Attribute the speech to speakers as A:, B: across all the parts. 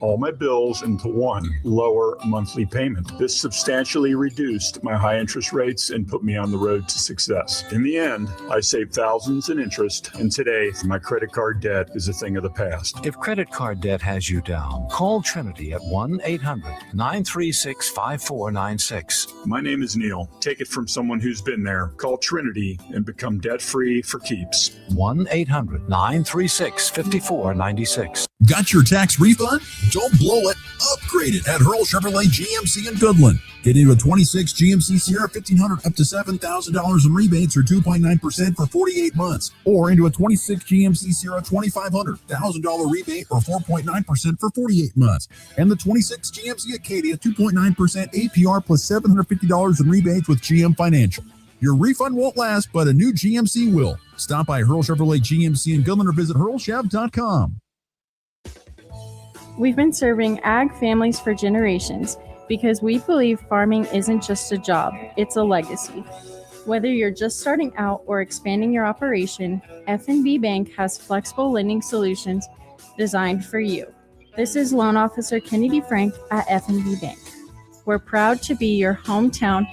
A: all my bills into one lower monthly payment. This substantially reduced my high interest rates and put me on the road to success. In the end, I saved thousands in interest, and today my credit card debt is a thing of the past.
B: If credit card debt has you down, call Trinity at 1-800-936-5496.
A: My name is Neil. Take it from someone who's been there. Call Trinity and become debt-free for keeps.
B: 1-800-936-5496.
C: Got your tax refund? Don't blow it. Upgrade it at Hurl Chevrolet GMC in Goodland. Get into a 26 GMC Sierra 1500 up to $7,000 in rebates or 2.9% for 48 months. Or into a 26 GMC Sierra 2500 $1,000 rebate or 4.9% for 48 months. And the 26 GMC Acadia 2.9% APR plus $750 in rebates with GM Financial. Your refund won't last, but a new GMC will. Stop by Hurl Chevrolet GMC in Goodland or visit hurlchev.com.
D: We've been serving ag families for generations because we believe farming isn't just a job, it's a legacy. Whether you're just starting out or expanding your operation, F&B Bank has flexible lending solutions designed for you. This is Loan Officer Kennedy Frank at F&B Bank. We're proud to be your hometown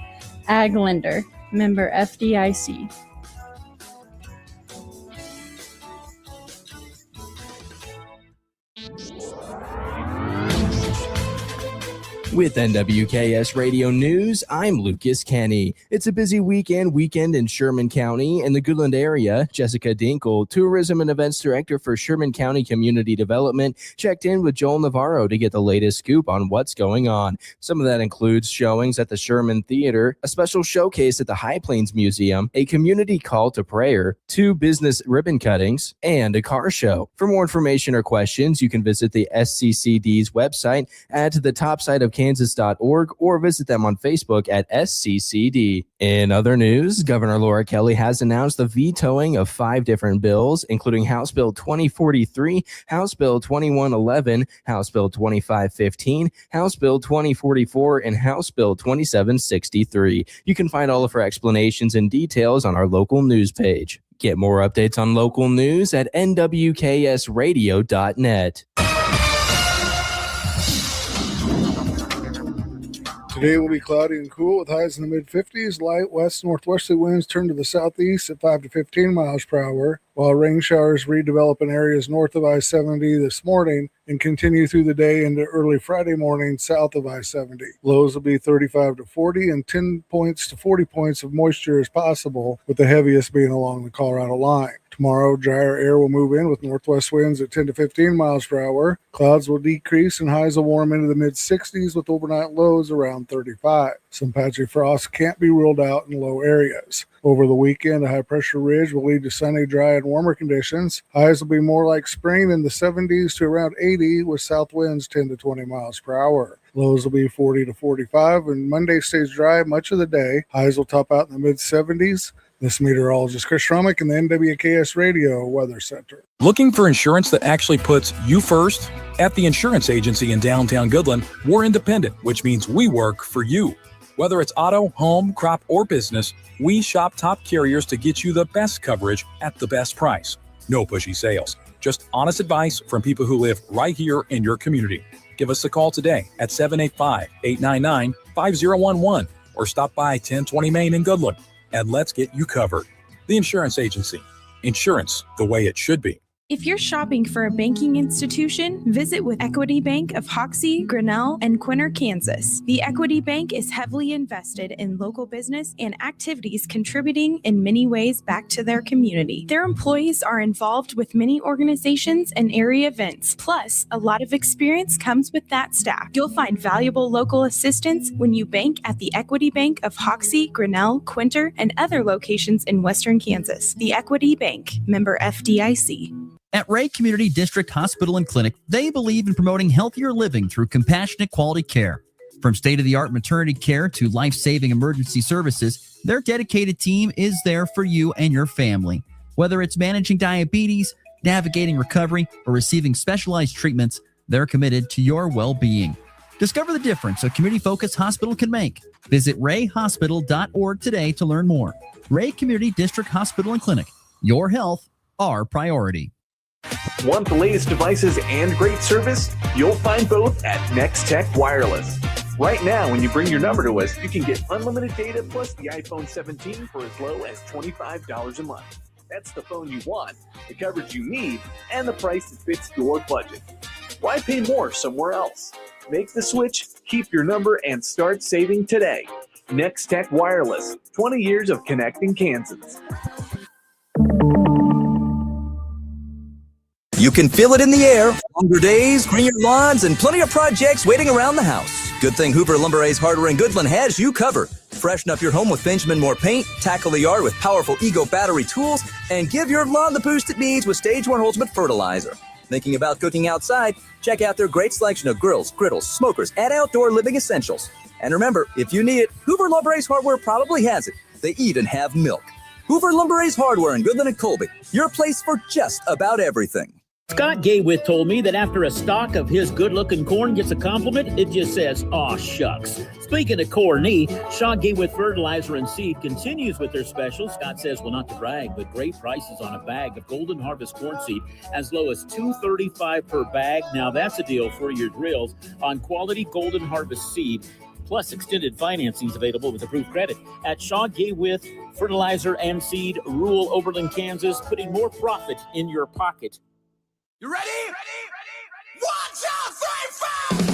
D: ag lender, member FDIC.
E: With NWKS Radio News, I'm Lucas Kenny. It's a busy weekend in Sherman County. In the Goodland area, Jessica Dinkle, Tourism and Events Director for Sherman County Community Development, checked in with Joel Navarro to get the latest scoop on what's going on. Some of that includes showings at the Sherman Theater, a special showcase at the High Plains Museum, a community call to prayer, 2 business ribbon cuttings, and a car show. For more information or questions, you can visit the SCCD's website at the top site of Kansas.org or visit them on Facebook at SCCD. In other news, Governor Laura Kelly has announced the vetoing of 5 different bills, including House Bill 2043, House Bill 2111, House Bill 2515, House Bill 2044, and House Bill 2763. You can find all of her explanations and details on our local news page. Get more updates on local news at nwksradio.net.
F: Today will be cloudy and cool with highs in the mid-50s. Light west-northwesterly winds turn to the southeast at 5 to 15 miles per hour, while rain showers redevelop in areas north of I-70 this morning and continue through the day into early Friday morning south of I-70. Lows will be 35 to 40 and 10 points to 40 points of moisture is possible, with the heaviest being along the Colorado line. Tomorrow, drier air will move in with northwest winds at 10 to 15 miles per hour. Clouds will decrease and highs will warm into the mid-60s with overnight lows around 35. Some patchy frost can't be ruled out in low areas. Over the weekend, a high-pressure ridge will lead to sunny, dry, and warmer conditions. Highs will be more like spring in the 70s to around 80 with south winds 10 to 20 miles per hour. Lows will be 40 to 45, and Monday stays dry much of the day. Highs will top out in the mid-70s. This meteorologist Chris Schromick in the NWKS Radio Weather Center.
G: Looking for insurance that actually puts you first? At the insurance agency in downtown Goodland, we're independent, which means we work for you. Whether it's auto, home, crop, or business, we shop top carriers to get you the best coverage at the best price. No pushy sales, just honest advice from people who live right here in your community. Give us a call today at 785-899-5011 or stop by 1020 Main in Goodland. And let's get you covered. The Insurance Agency. Insurance the way it should be.
H: If you're shopping for a banking institution, visit with Equity Bank of Hoxie, Grinnell, and Quinter, Kansas. The Equity Bank is heavily invested in local business and activities contributing in many ways back to their community. Their employees are involved with many organizations and area events. Plus, a lot of experience comes with that staff. You'll find valuable local assistance when you bank at the Equity Bank of Hoxie, Grinnell, Quinter, and other locations in Western Kansas. The Equity Bank, member FDIC.
I: At Ray Community District Hospital and Clinic, they believe in promoting healthier living through compassionate quality care. From state-of-the-art maternity care to life-saving emergency services, their dedicated team is there for you and your family. Whether it's managing diabetes, navigating recovery, or receiving specialized treatments, they're committed to your well-being. Discover the difference a community-focused hospital can make. Visit rayhospital.org today to learn more. Ray Community District Hospital and Clinic. Your health, our priority.
J: Want the latest devices and great service? You'll find both at Next Tech Wireless. Right now, when you bring your number to us, you can get unlimited data plus the iPhone 17 for as low as $25 a month. That's the phone you want, the coverage you need, and the price that fits your budget. Why pay more somewhere else? Make the switch, keep your number, and start saving today. Next Tech Wireless, 20 years of connecting Kansans.
K: You can feel it in the air. Longer days, greener lawns, and plenty of projects waiting around the house. Good thing Hoover Lumber Ace Hardware in Goodland has you covered. Freshen up your home with Benjamin Moore paint, tackle the yard with powerful Ego battery tools, and give your lawn the boost it needs with Stage 1 Ultimate Fertilizer. Thinking about cooking outside? Check out their great selection of grills, griddles, smokers, and outdoor living essentials. And remember, if you need it, Hoover Lumber Ace Hardware probably has it. They even have milk. Hoover Lumber Ace Hardware in Goodland and Colby, your place for just about everything.
L: Scott Gaywith told me that after a stalk of his good-looking corn gets a compliment, it just says, "Aw, shucks." Speaking of corny, Shaw Gaywith Fertilizer and Seed continues with their special. Scott says, well, not to brag, but great prices on a bag of Golden Harvest corn seed as low as $2.35 per bag. Now that's a deal for your drills on quality Golden Harvest seed. Plus, extended financing is available with approved credit at Shaw Gaywith Fertilizer and Seed, rural Oberlin, Kansas, putting more profit in your pocket.
K: You ready? Ready? 1, 2,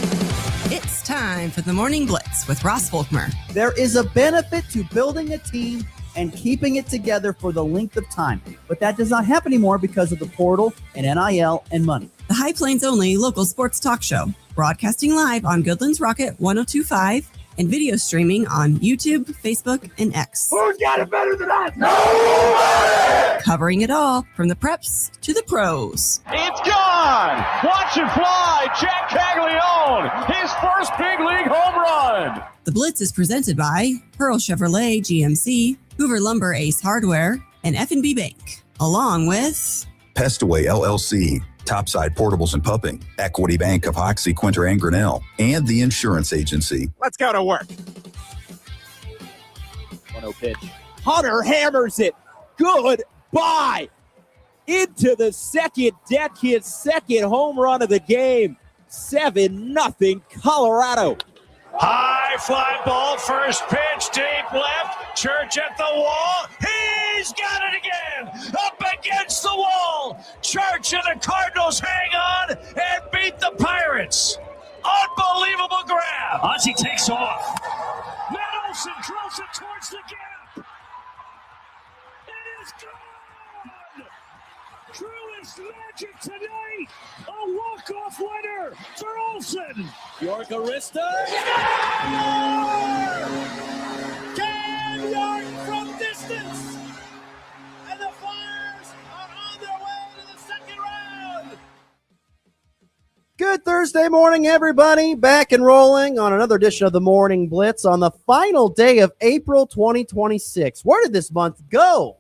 K: 3, 4!
M: It's time for the Morning Blitz with Ross Volkmer.
N: There is a benefit to building a team and keeping it together for the length of time, but that does not happen anymore because of the portal and NIL and money.
M: The High Plains only local sports talk show, broadcasting live on Goodland's Rocket 102.5 and video streaming on YouTube, Facebook, and X.
O: Who's got it better than us? Nobody!
M: Covering it all from the preps to the pros.
O: It's gone! Watch it fly! Jack Caglione! His first big league home run!
M: The Blitz is presented by Pearl Chevrolet GMC, Hoover Lumber Ace Hardware, and F&B Bank, along with
C: Pestaway LLC, Topside Portables and Pumping, Equity Bank of Hoxie, Quinter, and Grinnell, and the Insurance Agency.
O: Let's go to work.
L: 1-0 pitch.
P: Hunter hammers it. Goodbye. Into the second deck, his second home run of the game. 7-0 Colorado.
O: High fly ball, first pitch, deep left. Church at the wall. He's got it again. Up against the wall. Church and the Cardinals hang on and beat the Pirates. Unbelievable grab. Ozzie takes off. Matt Olson drills it towards the gap. It is gone. Truest magic tonight. A walk-off winner for Olson.
P: York Arista. 10 yards from distance. And the Flyers are on their way to the second round.
N: Good Thursday morning, everybody. Back and rolling on another edition of the Morning Blitz on the final day of April 2026. Where did this month go?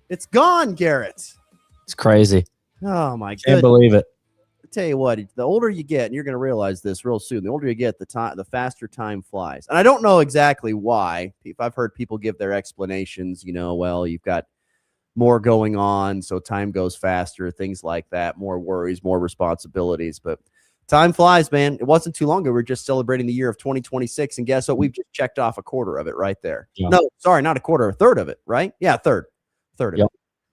N: It's gone, Garrett.
Q: It's crazy.
N: Oh, my goodness.
Q: Can't believe it.
N: I tell you what, the older you get, and you're going to realize this real soon, the older you get, the faster time flies. And I don't know exactly why. I've heard people give their explanations, well, you've got more going on, so time goes faster, things like that, more worries, more responsibilities. But time flies, man. It wasn't too long ago. We were just celebrating the year of 2026, and guess what? We've just checked off a quarter of it right there. Yeah. No, sorry, not a quarter, a third of it, right? Yeah, third of it.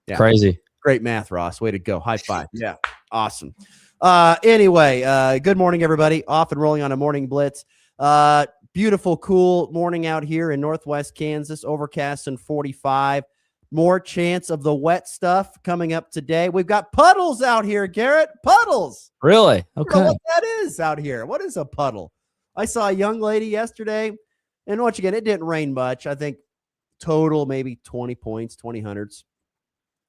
N: Yeah.
Q: Crazy.
N: Great math, Ross. Way to go. High five. Yeah, awesome. Anyway, good morning, everybody. Off and rolling on a Morning Blitz. Beautiful, cool morning out here in Northwest Kansas. Overcast and 45. More chance of the wet stuff coming up today. We've got puddles out here, Garrett. Puddles.
Q: Really?
N: I
Q: Okay.
N: don't know what that is out here. What is a puddle? I saw a young lady yesterday, and once again, it didn't rain much. I think total maybe 20 points, 20 hundreds.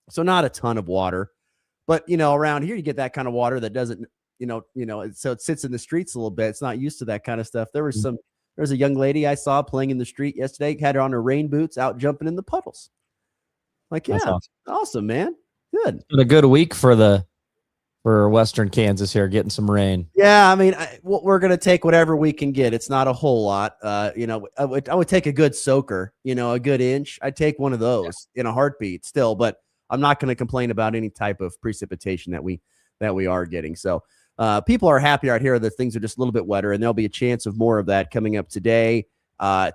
N: So not a ton of water. But, around here, you get that kind of water that doesn't, so it sits in the streets a little bit. It's not used to that kind of stuff. There's a young lady I saw playing in the street yesterday, had her on her rain boots out jumping in the puddles. Like, yeah, awesome, man. Good.
Q: It's been a good week for Western Kansas here, getting some rain.
N: Yeah, I mean, we're going to take whatever we can get. It's not a whole lot. I would take a good soaker, a good inch. I'd take one of those in a heartbeat still, but I'm not going to complain about any type of precipitation that we are getting. So people are happy out here that things are just a little bit wetter, and there'll be a chance of more of that coming up today,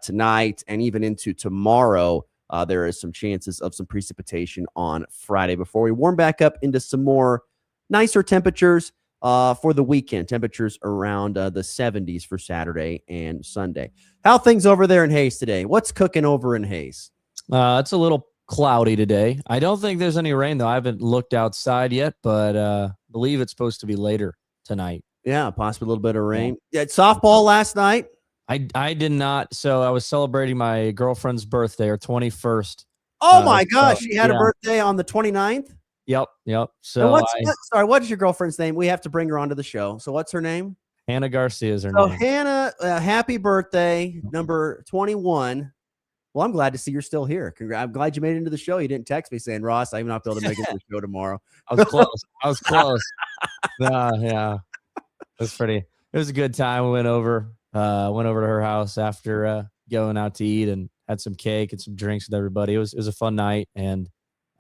N: tonight, and even into tomorrow. There is some chances of some precipitation on Friday before we warm back up into some more nicer temperatures for the weekend. Temperatures around the 70s for Saturday and Sunday. How things over there in Hayes today? What's cooking over in Hayes?
Q: It's a little cloudy today. I don't think there's any rain, though. I haven't looked outside yet, but believe it's supposed to be later tonight.
N: Yeah, possibly a little bit of rain. You had softball last night?
Q: I did not. So I was celebrating my girlfriend's birthday, her 21st.
N: Oh, my gosh. She had a birthday on the 29th?
Q: Yep. So
N: what is your girlfriend's name? We have to bring her onto the show. So what's her name?
Q: Hannah Garcia is her
N: so
Q: name.
N: Hannah, happy birthday, number 21. Well, I'm glad to see you're still here. I'm glad you made it into the show. You didn't text me saying, Ross, I'm not able to make it to the show tomorrow.
Q: I was close. Yeah. It was a good time. We went over to her house after going out to eat and had some cake and some drinks with everybody. It was a fun night, and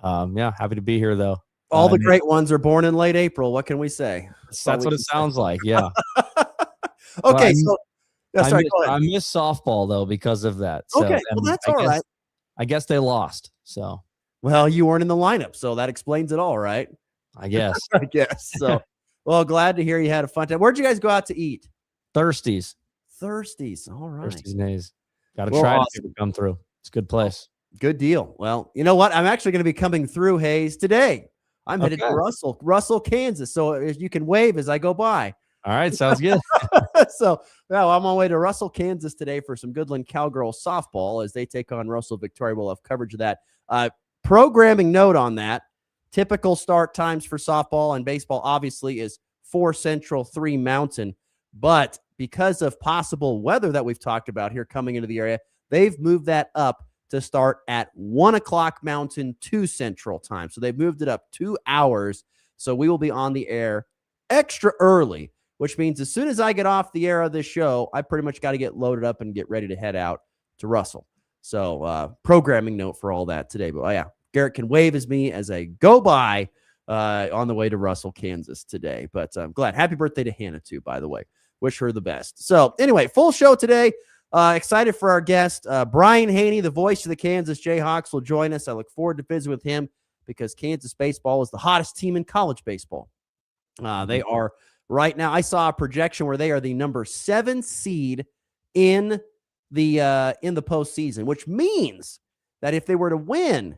Q: happy to be here though.
N: All the great ones are born in late April. What can we say?
Q: That's what it sounds like. Yeah.
N: Okay.
Q: I miss softball though because of that. So,
N: okay. Well, that's all right.
Q: I guess they lost. So.
N: Well, you weren't in the lineup, so that explains it all, right?
Q: I guess.
N: So. Well, glad to hear you had a fun time. Where'd you guys go out to eat?
Q: Thirsties.
N: All right.
Q: Thirsties Nays. Got to try to come through. It's a good place.
N: Good deal. Well, you know what? I'm actually going to be coming through Hayes today. I'm headed to Russell, Kansas. So you can wave as I go by.
Q: All right. Sounds good.
N: So I'm on my way to Russell, Kansas today for some Goodland Cowgirls softball as they take on Russell Victoria. We'll have coverage of that. Programming note on that. Typical start times for softball and baseball obviously is 4 Central, 3 Mountain. But because of possible weather that we've talked about here coming into the area, they've moved that up to start at 1 o'clock Mountain, 2 Central time. So they've moved it up 2 hours. So we will be on the air extra early, which means as soon as I get off the air of this show, I pretty much got to get loaded up and get ready to head out to Russell. So programming note for all that today. But yeah, Garrett can wave as me as I go by on the way to Russell, Kansas today. But I'm glad. Happy birthday to Hannah, too, by the way. Wish her the best. So anyway, full show today. Excited for our guest, Brian Haney, the voice of the Kansas Jayhawks, will join us. I look forward to visiting with him because Kansas baseball is the hottest team in college baseball. They are right now. I saw a projection where they are the number 7 seed in the postseason, which means that if they were to win,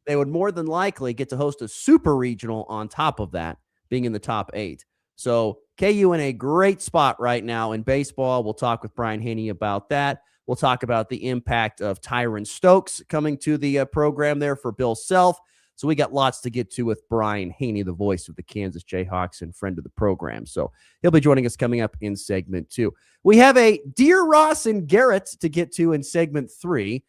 N: they would more than likely get to host a super regional on top of that, being in the top 8. So KU in a great spot right now in baseball. We'll talk with Brian Haney about that. We'll talk about the impact of Tyron Stokes coming to the program there for Bill Self. So we got lots to get to with Brian Haney, the voice of the Kansas Jayhawks and friend of the program. So he'll be joining us coming up in segment 2. We have a Dear Ross and Garrett to get to in segment 3.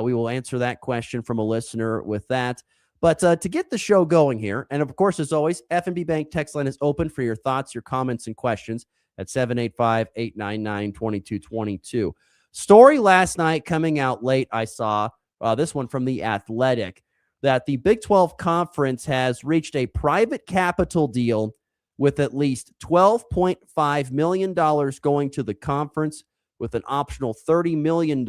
N: We will answer that question from a listener with that. But to get the show going here, and of course, as always, F&B Bank text line is open for your thoughts, your comments, and questions at 785-899-2222. Story last night coming out late, I saw this one from The Athletic, that the Big 12 Conference has reached a private capital deal with at least $12.5 million going to the conference with an optional $30 million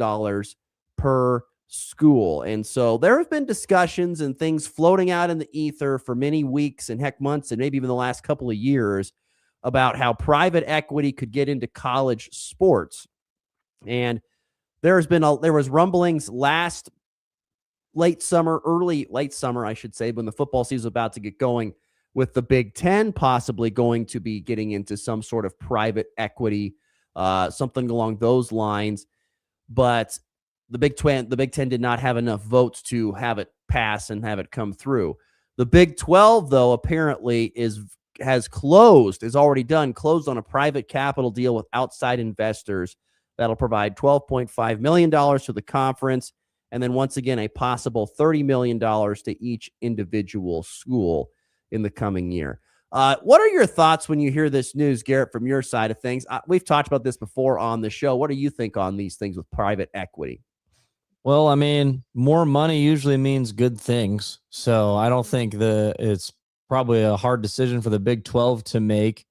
N: per school. And so there have been discussions and things floating out in the ether for many weeks and heck months and maybe even the last couple of years about how private equity could get into college sports. And there was rumblings late summer, I should say, when the football season was about to get going, with the Big Ten possibly going to be getting into some sort of private equity, something along those lines. But the Big Ten did not have enough votes to have it pass and have it come through. The Big 12, though, apparently closed on a private capital deal with outside investors that'll provide $12.5 million to the conference, and then once again, a possible $30 million to each individual school in the coming year. What are your thoughts when you hear this news, Garrett, from your side of things? We've talked about this before on the show. What do you think on these things with private equity?
Q: Well, I mean, more money usually means good things. So I don't think it's probably a hard decision for the Big 12 to make,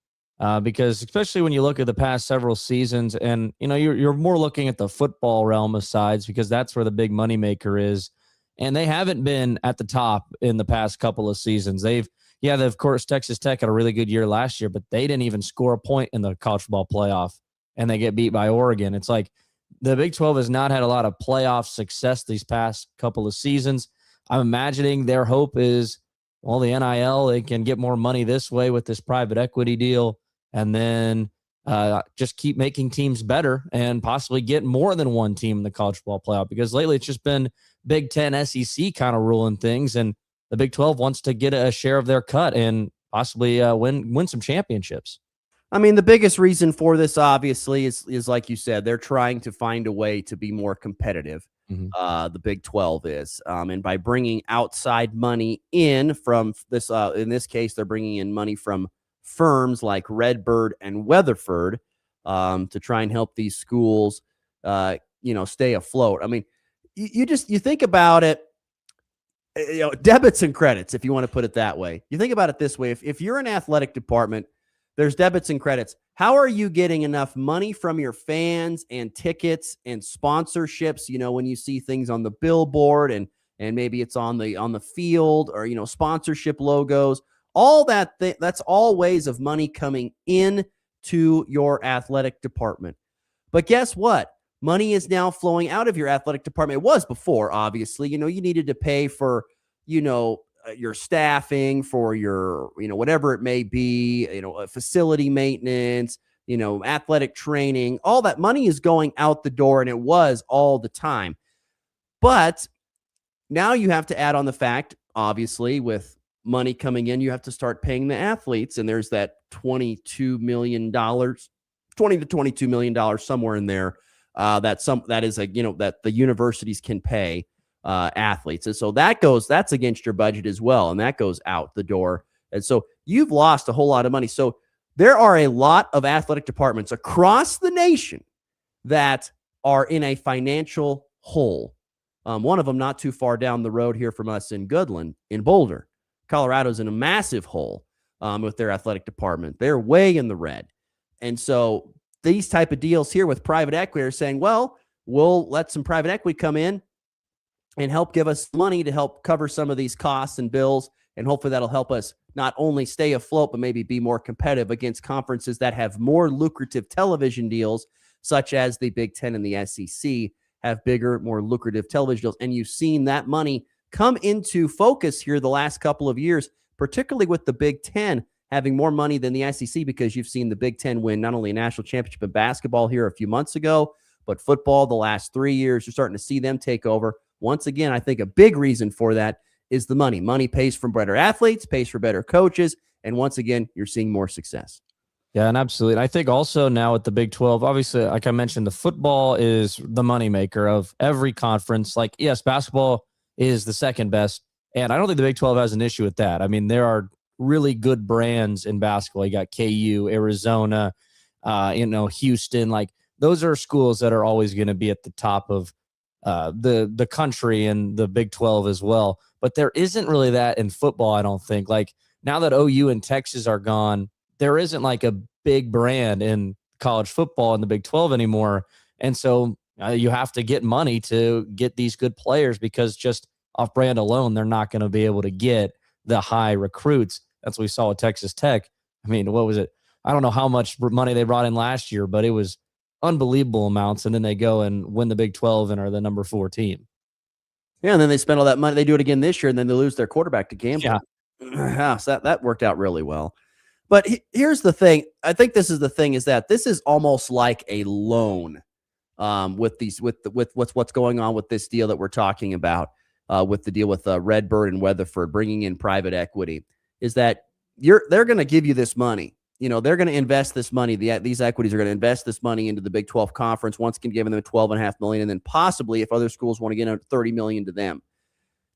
Q: because especially when you look at the past several seasons, and you're more looking at the football realm of sides because that's where the big moneymaker is, and they haven't been at the top in the past couple of seasons. Of course, Texas Tech had a really good year last year, but they didn't even score a point in the college football playoff, and they get beat by Oregon. It's like, the Big 12 has not had a lot of playoff success these past couple of seasons. I'm imagining their hope is, well, the NIL, they can get more money this way with this private equity deal, and then just keep making teams better and possibly get more than one team in the college football playoff, because lately it's just been Big 10 SEC kind of ruling things, and the Big 12 wants to get a share of their cut and possibly win some championships.
N: I mean, the biggest reason for this, obviously, is like you said, they're trying to find a way to be more competitive. The Big 12 is, and by bringing outside money in from this, in this case, they're bringing in money from firms like Redbird and Weatherford to try and help these schools, stay afloat. I mean, you think about it, debits and credits, if you want to put it that way. You think about it this way: if you're an athletic department, there's debits and credits. How are you getting enough money from your fans and tickets and sponsorships? When you see things on the billboard and maybe it's on the field, or, sponsorship logos, all that, that's all ways of money coming in to your athletic department. But guess what? Money is now flowing out of your athletic department. It was before, obviously. You needed to pay for, your staffing, for your, whatever it may be, facility maintenance, athletic training. All that money is going out the door, and it was all the time. But now you have to add on the fact, obviously, with money coming in, you have to start paying the athletes, and there's that $20 to $22 million somewhere in there that the universities can pay athletes. And so that's against your budget as well. And that goes out the door. And so you've lost a whole lot of money. So there are a lot of athletic departments across the nation that are in a financial hole. One of them not too far down the road here from us in Goodland, in Boulder. Colorado's in a massive hole with their athletic department. They're way in the red. And so these type of deals here with private equity are saying, well, we'll let some private equity come in and help give us money to help cover some of these costs and bills. And hopefully that'll help us not only stay afloat, but maybe be more competitive against conferences that have more lucrative television deals, such as the Big 10 and the SEC have bigger, more lucrative television deals. And you've seen that money come into focus here the last couple of years, particularly with the Big 10 having more money than the SEC, because you've seen the Big 10 win not only a national championship in basketball here a few months ago, but football the last 3 years. You're starting to see them take over. Once again, I think a big reason for that is the money. Money pays for better athletes, pays for better coaches, and once again, you're seeing more success.
Q: Yeah, and absolutely. And I think also now with the Big 12, obviously, like I mentioned, the football is the moneymaker of every conference. Like, yes, basketball is the second best, and I don't think the Big 12 has an issue with that. I mean, there are really good brands in basketball. You got KU, Arizona, Houston. Like, those are schools that are always going to be at the top of the country and the Big 12 as well. But there isn't really that in football, I don't think. Like, now that OU and Texas are gone, there isn't like a big brand in college football in the Big 12 anymore. And so you have to get money to get these good players, because just off brand alone, they're not going to be able to get the high recruits. That's what we saw with Texas Tech. I mean, what was it? I don't know how much money they brought in last year, but it was unbelievable amounts. And then they go and win the Big 12 and are the number 4 team.
N: Yeah, and then they spend all that money. They do it again this year, and then they lose their quarterback to gambling. Yeah. So that worked out really well. But here's the thing. I think this is the thing, is that this is almost like a loan with what's going on with this deal that we're talking about, with the deal with Redbird and Weatherford bringing in private equity, is that they're going to give you this money. They're going to invest this money. These equities are going to invest this money into the Big 12 conference, once again giving them $12.5 million, and then possibly, if other schools want to get $30 million to them.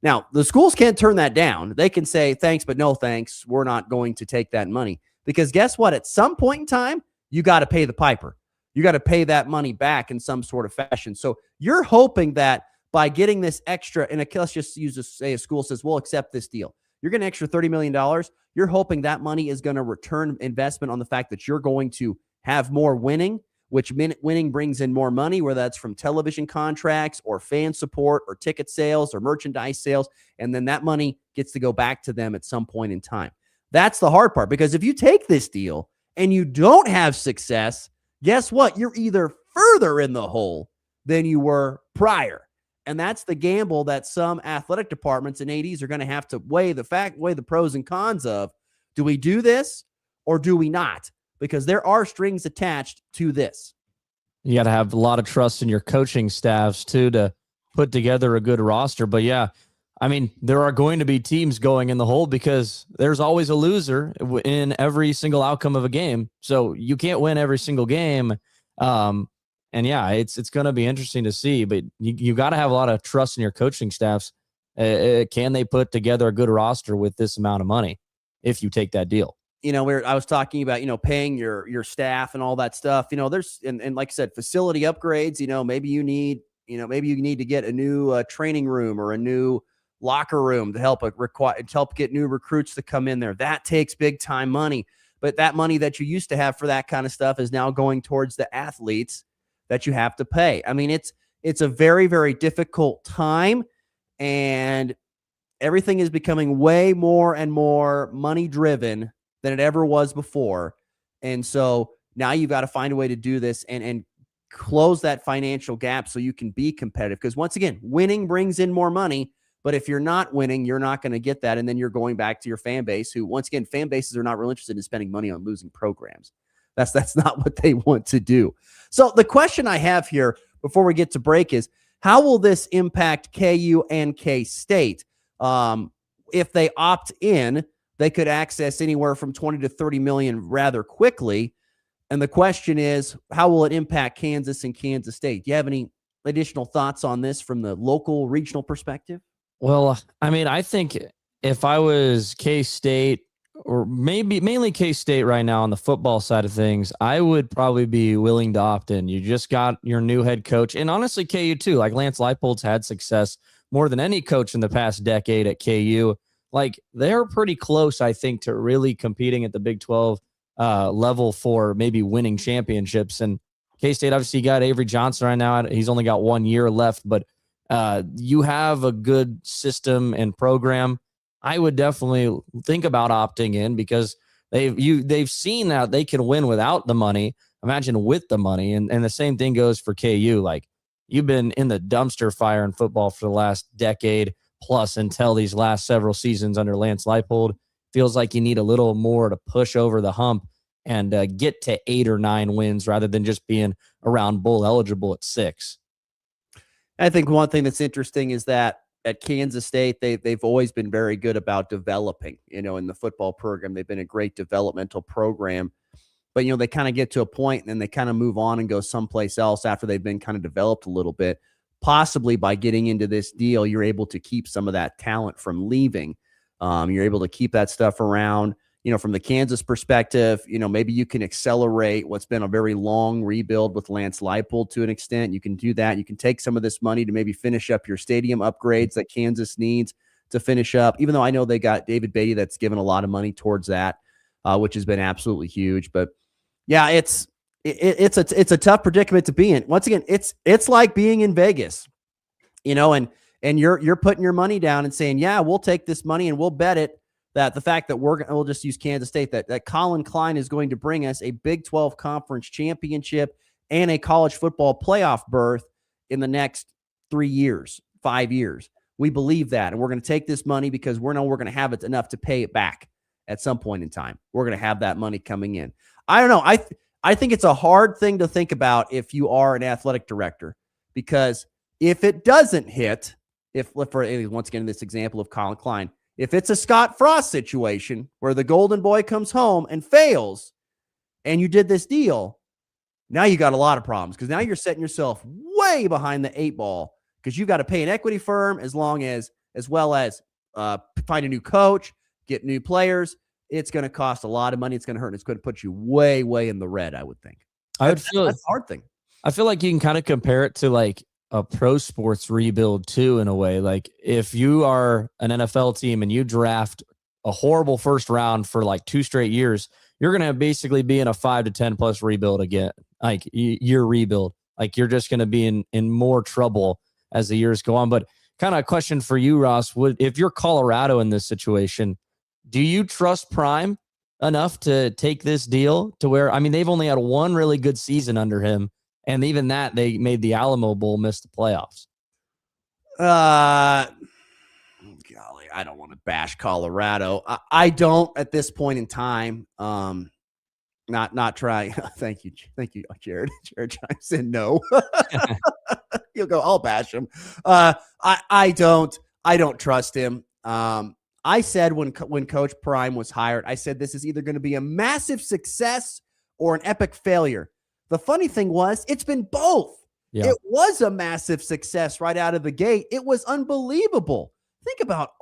N: Now, the schools can't turn that down. They can say, thanks, but no thanks. We're not going to take that money. Because guess what? At some point in time, you got to pay the piper. You got to pay that money back in some sort of fashion. So you're hoping that by getting this extra, and let's just say a school says, we'll accept this deal. You're getting an extra $30 million. You're hoping that money is going to return investment on the fact that you're going to have more winning, which winning brings in more money, whether that's from television contracts or fan support or ticket sales or merchandise sales. And then that money gets to go back to them at some point in time. That's the hard part, because if you take this deal and you don't have success, guess what? You're either further in the hole than you were prior. And that's the gamble that some athletic departments and ADs are going to have to weigh the pros and cons of. Do we do this or do we not? Because there are strings attached to this.
Q: You got to have a lot of trust in your coaching staffs too to put together a good roster. But yeah, I mean, there are going to be teams going in the hole because there's always a loser in every single outcome of a game. So you can't win every single game. And yeah, it's going to be interesting to see, but you got to have a lot of trust in your coaching staffs. Can they put together a good roster with this amount of money if you take that deal?
N: I was talking about, paying your staff and all that stuff. There's, and like I said, facility upgrades, maybe you need to get a new training room or a new locker room to help get new recruits to come in there. That takes big time money, but that money that you used to have for that kind of stuff is now going towards the athletes that you have to pay. I mean, it's a very, very difficult time, and everything is becoming way more and more money driven than it ever was before. And so now you've got to find a way to do this and close that financial gap so you can be competitive. Because once again, winning brings in more money, but if you're not winning, you're not going to get that. And then you're going back to your fan base, who, once again, fan bases are not real interested in spending money on losing programs. That's not what they want to do. So the question I have here before we get to break is, how will this impact KU and K-State? If they opt in, they could access anywhere from 20 to 30 million rather quickly. And the question is, how will it impact Kansas and Kansas State? Do you have any additional thoughts on this from the local, regional perspective?
Q: Well, I mean, I think if I was K-State, or maybe mainly K-State right now on the football side of things, I would probably be willing to opt in. You just got your new head coach, and honestly, KU too. Like, Lance Leipold's had success more than any coach in the past decade at KU. Like, they're pretty close, I think, to really competing at the Big 12 level for maybe winning championships. And K-State obviously got Avery Johnson right now. He's only got 1 year left, but you have a good system and program. I would definitely think about opting in, because they've seen that they can win without the money. Imagine with the money. And the same thing goes for KU. Like, you've been in the dumpster fire in football for the last decade plus until these last several seasons under Lance Leipold. Feels like you need a little more to push over the hump and get to 8 or 9 wins rather than just being around bowl eligible at 6.
N: I think one thing that's interesting is that at Kansas State, they've always been very good about developing, in the football program. They've been a great developmental program, but, they kind of get to a point and then they kind of move on and go someplace else after they've been kind of developed a little bit. Possibly by getting into this deal, you're able to keep some of that talent from leaving. You're able to keep that stuff around. From the Kansas perspective, maybe you can accelerate what's been a very long rebuild with Lance Leipold to an extent. You can do that. You can take some of this money to maybe finish up your stadium upgrades that Kansas needs to finish up, even though I know they got David Beatty that's given a lot of money towards that, which has been absolutely huge. But yeah, it's a tough predicament to be in. Once again, it's like being in Vegas, and you're putting your money down and saying, yeah, we'll take this money and we'll bet it that the fact that we'll just use Kansas State, that Colin Klein is going to bring us a Big 12 conference championship and a college football playoff berth in the next 3 years, 5 years. We believe that. And we're going to take this money because we're going to have it enough to pay it back at some point in time. We're going to have that money coming in. I don't know. I think it's a hard thing to think about if you are an athletic director, because if it doesn't hit, once again, in this example of Colin Klein, if it's a Scott Frost situation where the golden boy comes home and fails and you did this deal, now you got a lot of problems, because now you're setting yourself way behind the 8 ball, because you've got to pay an equity firm as well as find a new coach, get new players. It's going to cost a lot of money. It's going to hurt. It's going to put you way, way in the red, I would think.
Q: That's
N: a hard thing.
Q: I feel like you can kind of compare it to like a pro sports rebuild too, in a way. Like if you are an NFL team and you draft a horrible first round for like 2 straight years, you're going to basically be in a 5 to 10 plus rebuild again. Like year rebuild, like you're just going to be in more trouble as the years go on. But kind of a question for you, Ross, if you're Colorado in this situation, do you trust Prime enough to take this deal to where, I mean, they've only had one really good season under him. And even that, they made the Alamo Bowl, miss the playoffs.
N: Golly, I don't want to bash Colorado. I don't at this point in time. Not try. Thank you, Jared. Jared chimes in. No, you'll go. I'll bash him. I don't trust him. I said when Coach Prime was hired, I said this is either going to be a massive success or an epic failure. The funny thing was, it's been both. Yeah. It was a massive success right out of the gate. It was unbelievable.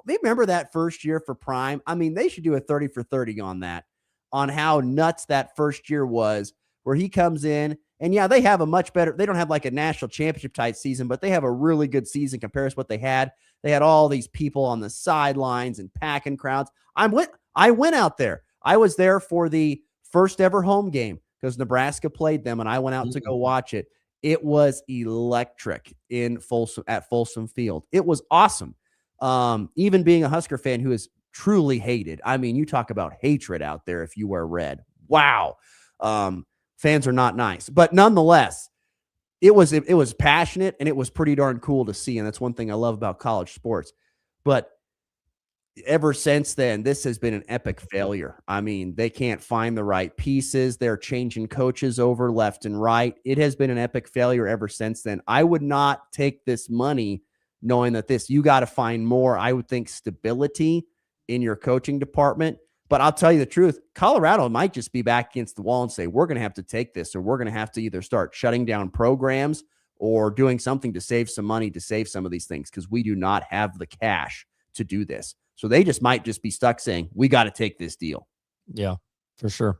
N: Remember that first year for Prime? I mean, they should do a 30 for 30 on that, on how nuts that first year was, where he comes in and yeah, they have a much better, they don't have like a national championship type season, but they have a really good season compared to what they had. They had all these people on the sidelines and packing crowds. I went out there. I was there for the first ever home game because Nebraska played them and I went out to go watch it. It was electric at Folsom Field. It was awesome. Even being a Husker fan who is truly hated. I mean, you talk about hatred out there if you wear red. Wow. Fans are not nice, but nonetheless, it was passionate and it was pretty darn cool to see. And that's one thing I love about college sports. But ever since then, this has been an epic failure. I mean, they can't find the right pieces. They're changing coaches over left and right. It has been an epic failure ever since then. I would not take this money knowing that you got to find more. I would think stability in your coaching department. But I'll tell you the truth, Colorado might just be back against the wall and say, we're going to have to take this, or we're going to have to either start shutting down programs or doing something to save some money to save some of these things, because we do not have the cash to do this. So they might be stuck saying, we got to take this deal.
Q: Yeah, for sure.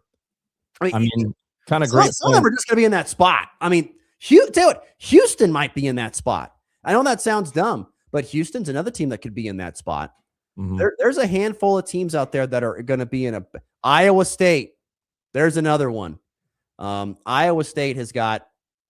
N: I mean
Q: kind of great.
N: Some of them are just going to be in that spot. I mean, Houston might be in that spot. I know that sounds dumb, but Houston's another team that could be in that spot. Mm-hmm. There's a handful of teams out there that are going to be in Iowa State. There's another one. Iowa State has got,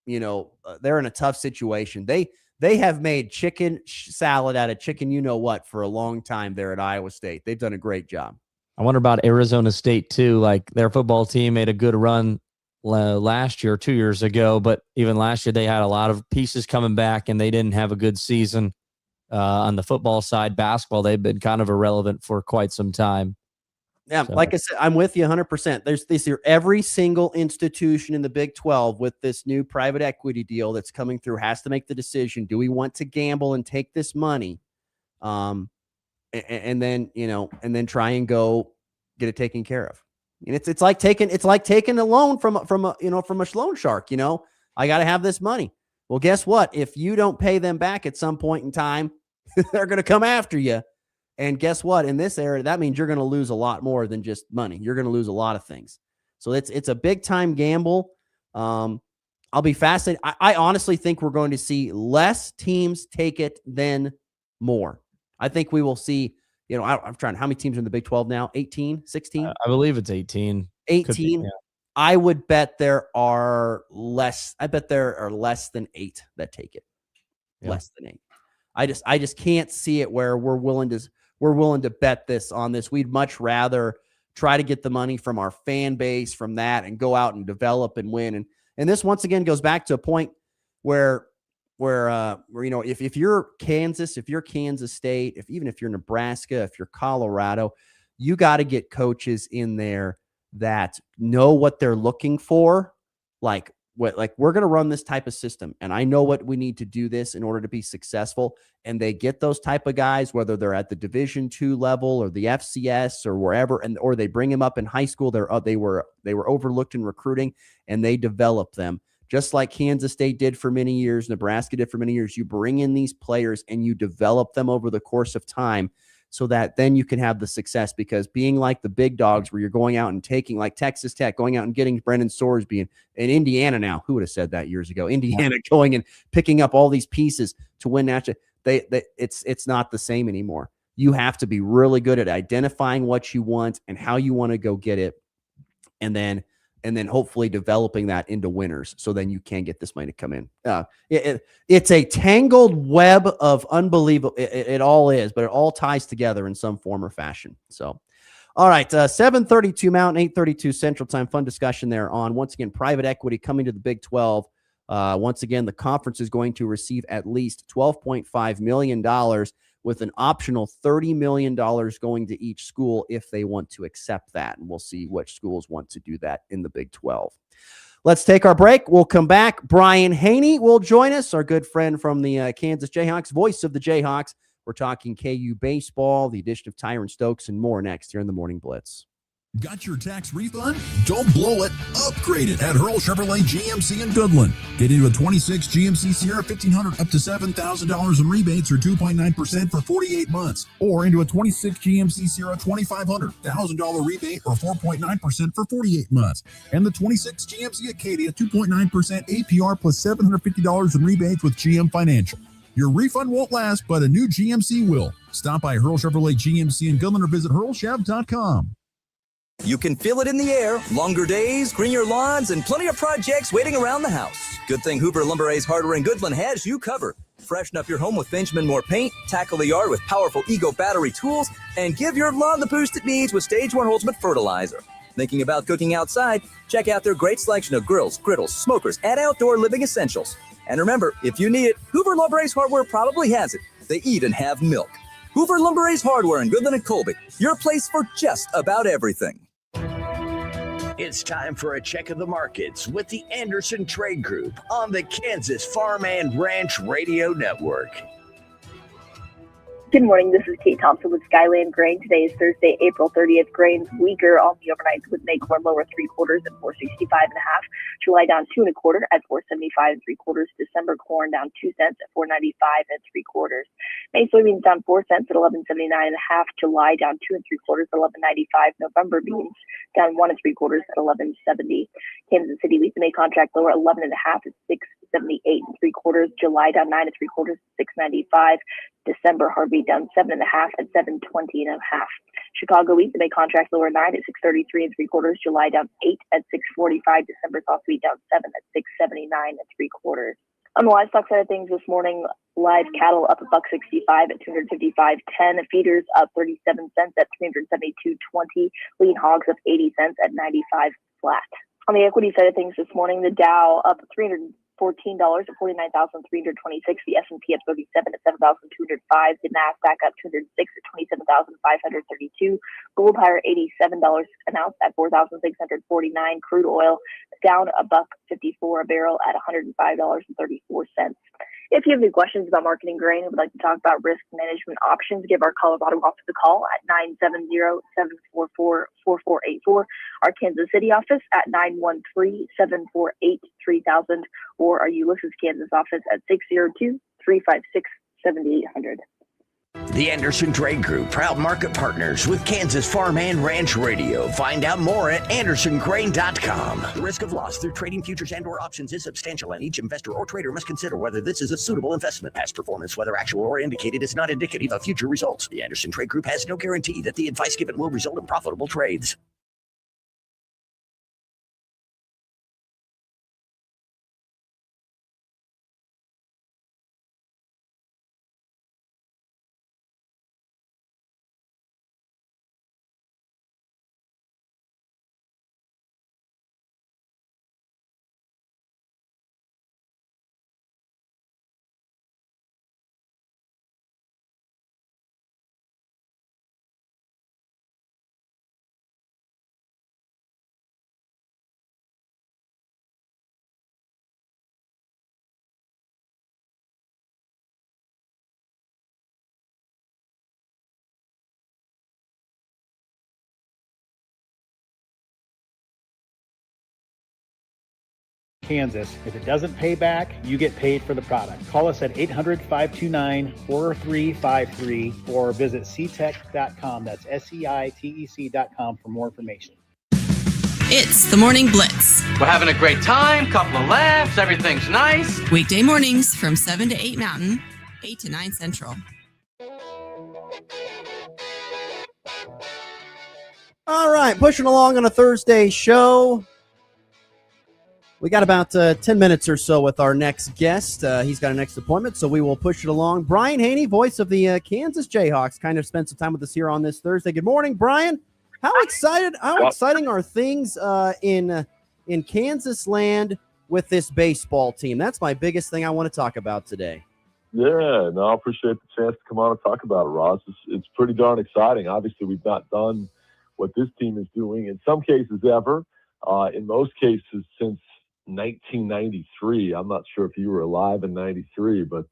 N: they're in a tough situation. They have made chicken salad out of chicken, for a long time there at Iowa State. They've done a great job.
Q: I wonder about Arizona State too. Like their football team made a good run last year, 2 years ago, but even last year they had a lot of pieces coming back and they didn't have a good season. On the football side, basketball, they've been kind of irrelevant for quite some time.
N: Yeah, so, like I said, I'm with you 100%. There's this here, every single institution in the Big 12 with this new private equity deal that's coming through has to make the decision: do we want to gamble and take this money, and then try and go get it taken care of? And it's like taking a loan from a loan shark. I got to have this money. Well, guess what? If you don't pay them back at some point in time, they're going to come after you. And guess what? In this area, that means you're going to lose a lot more than just money. You're going to lose a lot of things. So it's a big time gamble. I'll be fascinated. I honestly think we're going to see less teams take it than more. I think we will see, I'm trying, how many teams are in the Big 12 now? 18, 16?
Q: I believe it's 18.
N: 18. Yeah. I would bet there are less. I bet there are less than 8 that take it. Yeah. Less than 8. I just can't see it where we're willing to bet this on this. We'd much rather try to get the money from our fan base from that and go out and develop and win. And this once again goes back to a point where if you're Kansas, if you're Kansas State, even if you're Nebraska, if you're Colorado, you got to get coaches in there that know what they're looking for. Like we're going to run this type of system, and I know what we need to do this in order to be successful. And they get those type of guys, whether they're at the Division II level or the FCS or wherever, or they bring them up in high school. They were overlooked in recruiting, and they develop them just like Kansas State did for many years, Nebraska did for many years. You bring in these players and you develop them over the course of time so that then you can have the success, because being like the big dogs where you're going out and taking, like Texas Tech, going out and getting Brendan Sorsby and Indiana now, who would have said that years ago? Indiana going and picking up all these pieces to win national. It's not the same anymore. You have to be really good at identifying what you want and how you want to go get it. And then hopefully developing that into winners, so then you can get this money to come in. It's a tangled web of unbelievable. It all is, but it all ties together in some form or fashion. So, all right, 7:32 Mountain, 8:32 Central Time. Fun discussion there on, once again, private equity coming to the Big 12. Once again, the conference is going to receive at least $12.5 million, with an optional $30 million going to each school if they want to accept that. And we'll see which schools want to do that in the Big 12. Let's take our break. We'll come back. Brian Haney will join us, our good friend from the Kansas Jayhawks, voice of the Jayhawks. We're talking KU baseball, the addition of Tyron Stokes, and more next here in the Morning Blitz.
C: Got your tax refund? Don't blow it. Upgrade it at Hurl Chevrolet GMC in Goodland. Get into a 26 GMC Sierra 1500 up to $7,000 in rebates or 2.9% for 48 months. Or into a 26 GMC Sierra 2500 $1,000 rebate or 4.9% for 48 months. And the 26 GMC Acadia 2.9% APR plus $750 in rebates with GM Financial. Your refund won't last, but a new GMC will. Stop by Hurl Chevrolet GMC in Goodland or visit hurlchev.com.
K: You can feel it in the air. Longer days, greener lawns, and plenty of projects waiting around the house. Good thing Hoover Lumber Ace Hardware in Goodland has you covered. Freshen up your home with Benjamin Moore paint, tackle the yard with powerful Ego battery tools, and give your lawn the boost it needs with Stage 1 Ultimate Fertilizer. Thinking about cooking outside? Check out their great selection of grills, griddles, smokers, and outdoor living essentials. And remember, if you need it, Hoover Lumber Ace Hardware probably has it. They even have milk. Hoover Lumber Ace Hardware in Goodland and Colby, your place for just about everything.
O: It's time for a check of the markets with the Anderson Trade Group on the Kansas Farm and Ranch Radio Network.
R: Good morning. This is Kate Thompson with Skyland Grain. Today is Thursday, April 30th. Grains weaker on the overnight with May corn lower 3/4 at 465.5. July down 2 1/4 at 475 3/4. December corn down 2 cents at 495 3/4. May soybeans down 4 cents at 1179.5. July down 2 3/4 at 1195. November beans down 1 3/4 at 1170. Kansas City wheat, the May contract lower 11.5 at 678 3/4. July down 9 3/4 at 695. December hard wheat down 7.5 at 720.5. Chicago wheat, the May contract lower 9 at 633 3/4. July down 8 at 645. December soft wheat down 7 at 679 3/4. On the livestock side of things this morning, live cattle up $1.65 at 255.10. Feeders up 37 cents at 372.20. Lean hogs up 80 cents at 95 flat. On the equity side of things this morning, the Dow up $314 at 49,326. The S&P up 37 at 7,205. The Nasdaq up 206 at 27,532. Gold higher $87 an ounce at 4,649. Crude oil down $1.54 a barrel at $105.34. If you have any questions about marketing grain and would like to talk about risk management options, give our Colorado office a call at 970-744-4484, our Kansas City office at 913-748-3000, or our Ulysses, Kansas office at 602-356-7800.
O: The Anderson Trade Group, proud market partners with Kansas Farm and Ranch Radio. Find out more at andersongrain.com. The risk of loss through trading futures and or options is substantial, and each investor or trader must consider whether this is a suitable investment. Past performance, whether actual or indicated, is not indicative of future results. The Anderson Trade Group has no guarantee that the advice given will result in profitable trades.
S: Kansas. If it doesn't pay back, you get paid for the product. Call us at 800-529-4353 or visit ctech.com. That's SEITEC.com for more information.
M: It's the Morning Blitz.
T: We're having a great time, couple of laughs, everything's nice.
M: Weekday mornings from 7 to 8 Mountain, 8 to 9 Central.
N: All right, pushing along on a Thursday show. We got about 10 minutes or so with our next guest. He's got a next appointment, so we will push it along. Brian Haney, voice of the Kansas Jayhawks, kind of spent some time with us here on this Thursday. Good morning, Brian. How exciting are things in Kansas land with this baseball team? That's my biggest thing I want to talk about today.
U: Yeah, no, I appreciate the chance to come on and talk about it, Ross. It's pretty darn exciting. Obviously, we've not done what this team is doing in some cases ever. In most cases since 1993. I'm not sure if you were alive in 93, but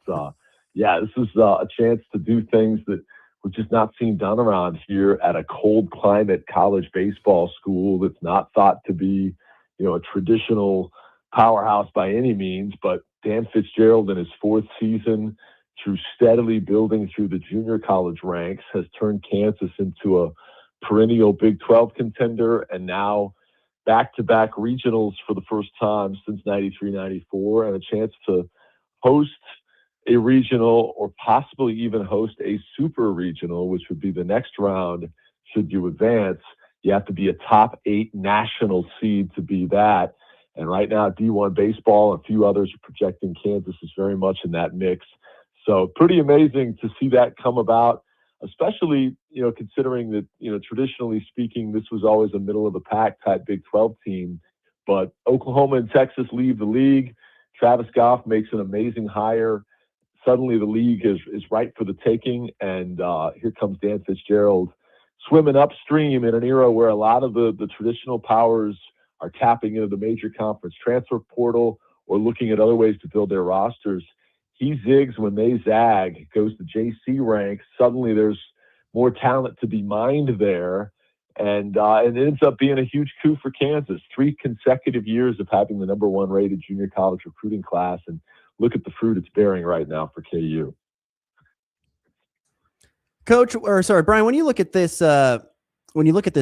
U: yeah, this is a chance to do things that we've just not seen done around here at a cold climate college baseball school that's not thought to be, a traditional powerhouse by any means. But Dan Fitzgerald in his fourth season, through steadily building through the junior college ranks, has turned Kansas into a perennial Big 12 contender, and now back-to-back regionals for the first time since 93-94, and a chance to host a regional or possibly even host a super regional, which would be the next round should you advance. You have to be a top 8 national seed to be that. And right now, D1 baseball and a few others are projecting Kansas is very much in that mix. So pretty amazing to see that come about, especially, considering that, traditionally speaking, this was always a middle-of-the-pack type Big 12 team. But Oklahoma and Texas leave the league. Travis Goff makes an amazing hire. Suddenly the league is ripe for the taking, and here comes Dan Fitzgerald swimming upstream in an era where a lot of the traditional powers are tapping into the major conference transfer portal or looking at other ways to build their rosters. He zigs when they zag, goes to JC ranks. Suddenly there's more talent to be mined there. And it ends up being a huge coup for Kansas. 3 consecutive years of having the number 1 rated junior college recruiting class. And look at the fruit it's bearing right now for KU.
N: Brian, when you look at this,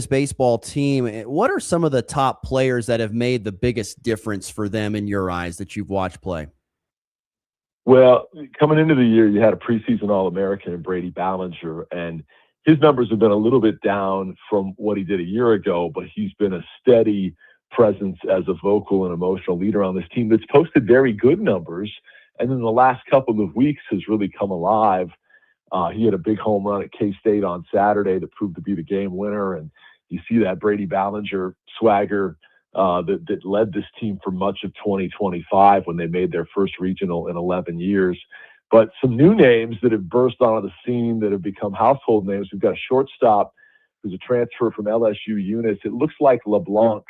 N: baseball team, what are some of the top players that have made the biggest difference for them in your eyes that you've watched play?
U: Well, coming into the year, you had a preseason All-American in Brady Ballinger, and his numbers have been a little bit down from what he did a year ago, but he's been a steady presence as a vocal and emotional leader on this team that's posted very good numbers, and in the last couple of weeks has really come alive. He had a big home run at K-State on Saturday that proved to be the game winner, and you see that Brady Ballinger swagger that led this team for much of 2025 when they made their first regional in 11 years. But some new names that have burst onto the scene that have become household names. We've got a shortstop who's a transfer from LSU Eunice. It looks like LeBlanc,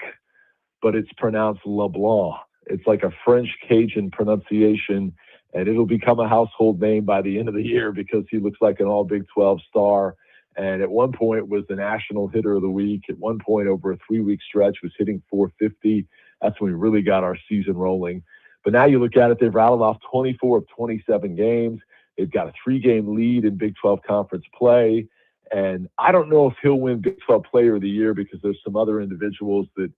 U: but it's pronounced LeBlanc. It's like a French Cajun pronunciation, and it'll become a household name by the end of the year because he looks like an all Big 12 star. And at one point was the national hitter of the week. At one point over a 3-week stretch was hitting .450. That's when we really got our season rolling. But now you look at it, they've rattled off 24 of 27 games. They've got a 3-game lead in Big 12 conference play. And I don't know if he'll win Big 12 Player of the Year because there's some other individuals that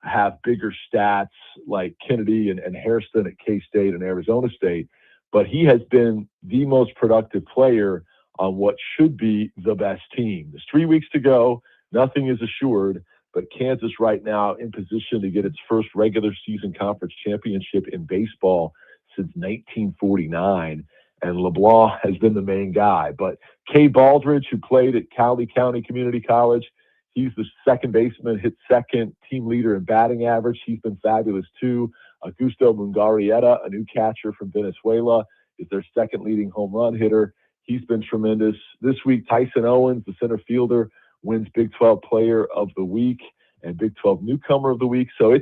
U: have bigger stats like Kennedy and Hairston at K-State and Arizona State. But he has been the most productive player on what should be the best team. There's 3 weeks to go. Nothing is assured, but Kansas right now in position to get its first regular season conference championship in baseball since 1949. And LeBlanc has been the main guy. But Kay Baldridge, who played at Cowley County Community College, he's the second baseman, hit second, team leader in batting average. He's been fabulous too. Augusto Mungarieta, a new catcher from Venezuela, is their second leading home run hitter. He's been tremendous. This week, Tyson Owens, the center fielder, wins Big 12 Player of the Week and Big 12 Newcomer of the Week. So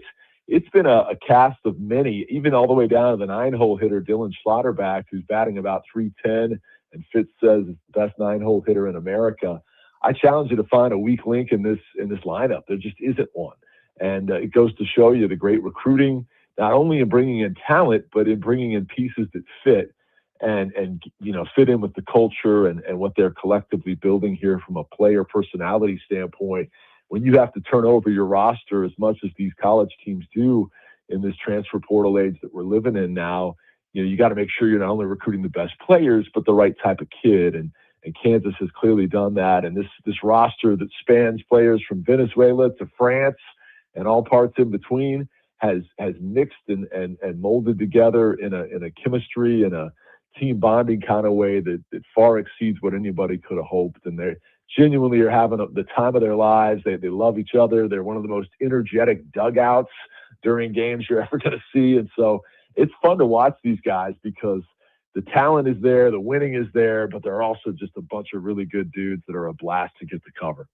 U: it's been a cast of many, even all the way down to the 9-hole hitter, Dylan Schlotterback, who's batting about .310, and Fitz says is the best 9-hole hitter in America. I challenge you to find a weak link in this lineup. There just isn't one. And it goes to show you the great recruiting not only in bringing in talent, but in bringing in pieces that fit and fit in with the culture and what they're collectively building here from a player personality standpoint. When you have to turn over your roster as much as these college teams do in this transfer portal age that we're living in now, you got to make sure you're not only recruiting the best players, but the right type of kid. And Kansas has clearly done that. And this roster that spans players from Venezuela to France and all parts in between has mixed and molded together in a chemistry and a team bonding kind of way that far exceeds what anybody could have hoped. And they genuinely are having the time of their lives. They love each other. They're one of the most energetic dugouts during games you're ever going to see. And so it's fun to watch these guys because the talent is there, the winning is there, but they're also just a bunch of really good dudes that are a blast to get to cover.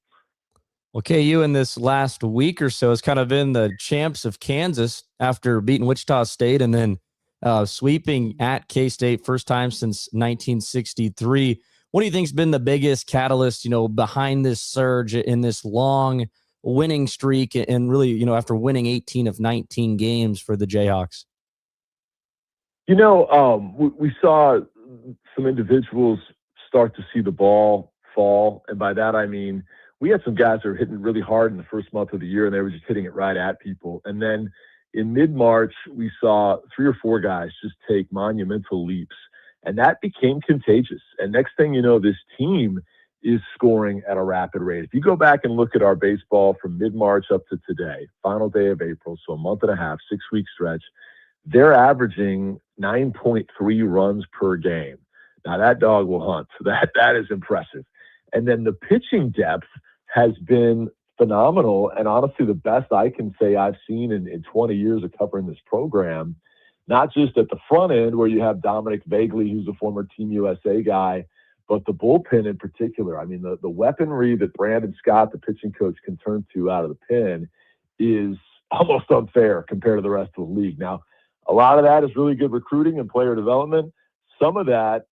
Q: Well, KU in this last week or so has kind of been the champs of Kansas after beating Wichita State and then sweeping at K-State first time since 1963. What do you think has been the biggest catalyst, behind this surge in this long winning streak and really, after winning 18 of 19 games for the Jayhawks?
U: We saw some individuals start to see the ball fall. And by that, I mean, we had some guys that were hitting really hard in the first month of the year and they were just hitting it right at people. And then in mid-March, we saw 3 or 4 guys just take monumental leaps. And that became contagious. And next thing you know, this team is scoring at a rapid rate. If you go back and look at our baseball from mid-March up to today, final day of April, so a month and a half, 6-week stretch, they're averaging 9.3 runs per game. Now that dog will hunt. So that is impressive. And then the pitching depth has been phenomenal. And honestly, the best I can say I've seen in 20 years of covering this program, not just at the front end where you have Dominic Bagley, who's a former Team USA guy, but the bullpen in particular. I mean, the weaponry that Brandon Scott, the pitching coach, can turn to out of the pen is almost unfair compared to the rest of the league. Now, a lot of that is really good recruiting and player development. Some of that,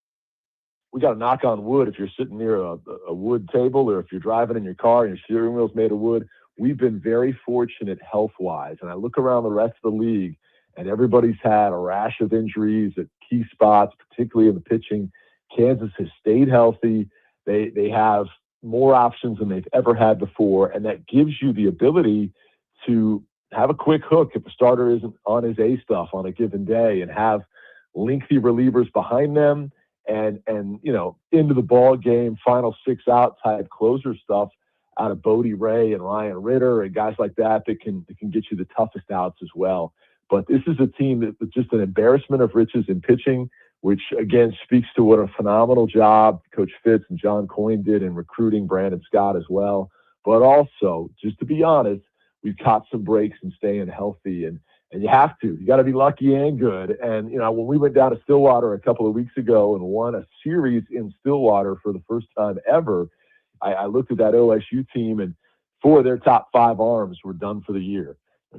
U: we got to knock on wood if you're sitting near a wood table or if you're driving in your car and your steering wheel's made of wood. We've been very fortunate health-wise. And I look around the rest of the league, and everybody's had a rash of injuries at key spots, particularly in the pitching. Kansas has stayed healthy. They have more options than they've ever had before, and that gives you the ability to have a quick hook if a starter isn't on his A stuff on a given day and have lengthy relievers behind them and into the ball game, final 6 out type closer stuff out of Bodie Ray and Ryan Ritter and guys like that can get you the toughest outs as well. But this is a team that's just an embarrassment of riches in pitching, which again speaks to what a phenomenal job Coach Fitz and John Coyne did in recruiting Brandon Scott as well. But also, just to be honest, we've caught some breaks in staying healthy, and you have to. You got to be lucky and good. And when we went down to Stillwater a couple of weeks ago and won a series in Stillwater for the first time ever, I looked at that OSU team, and 4 of their top 5 arms were done for the year.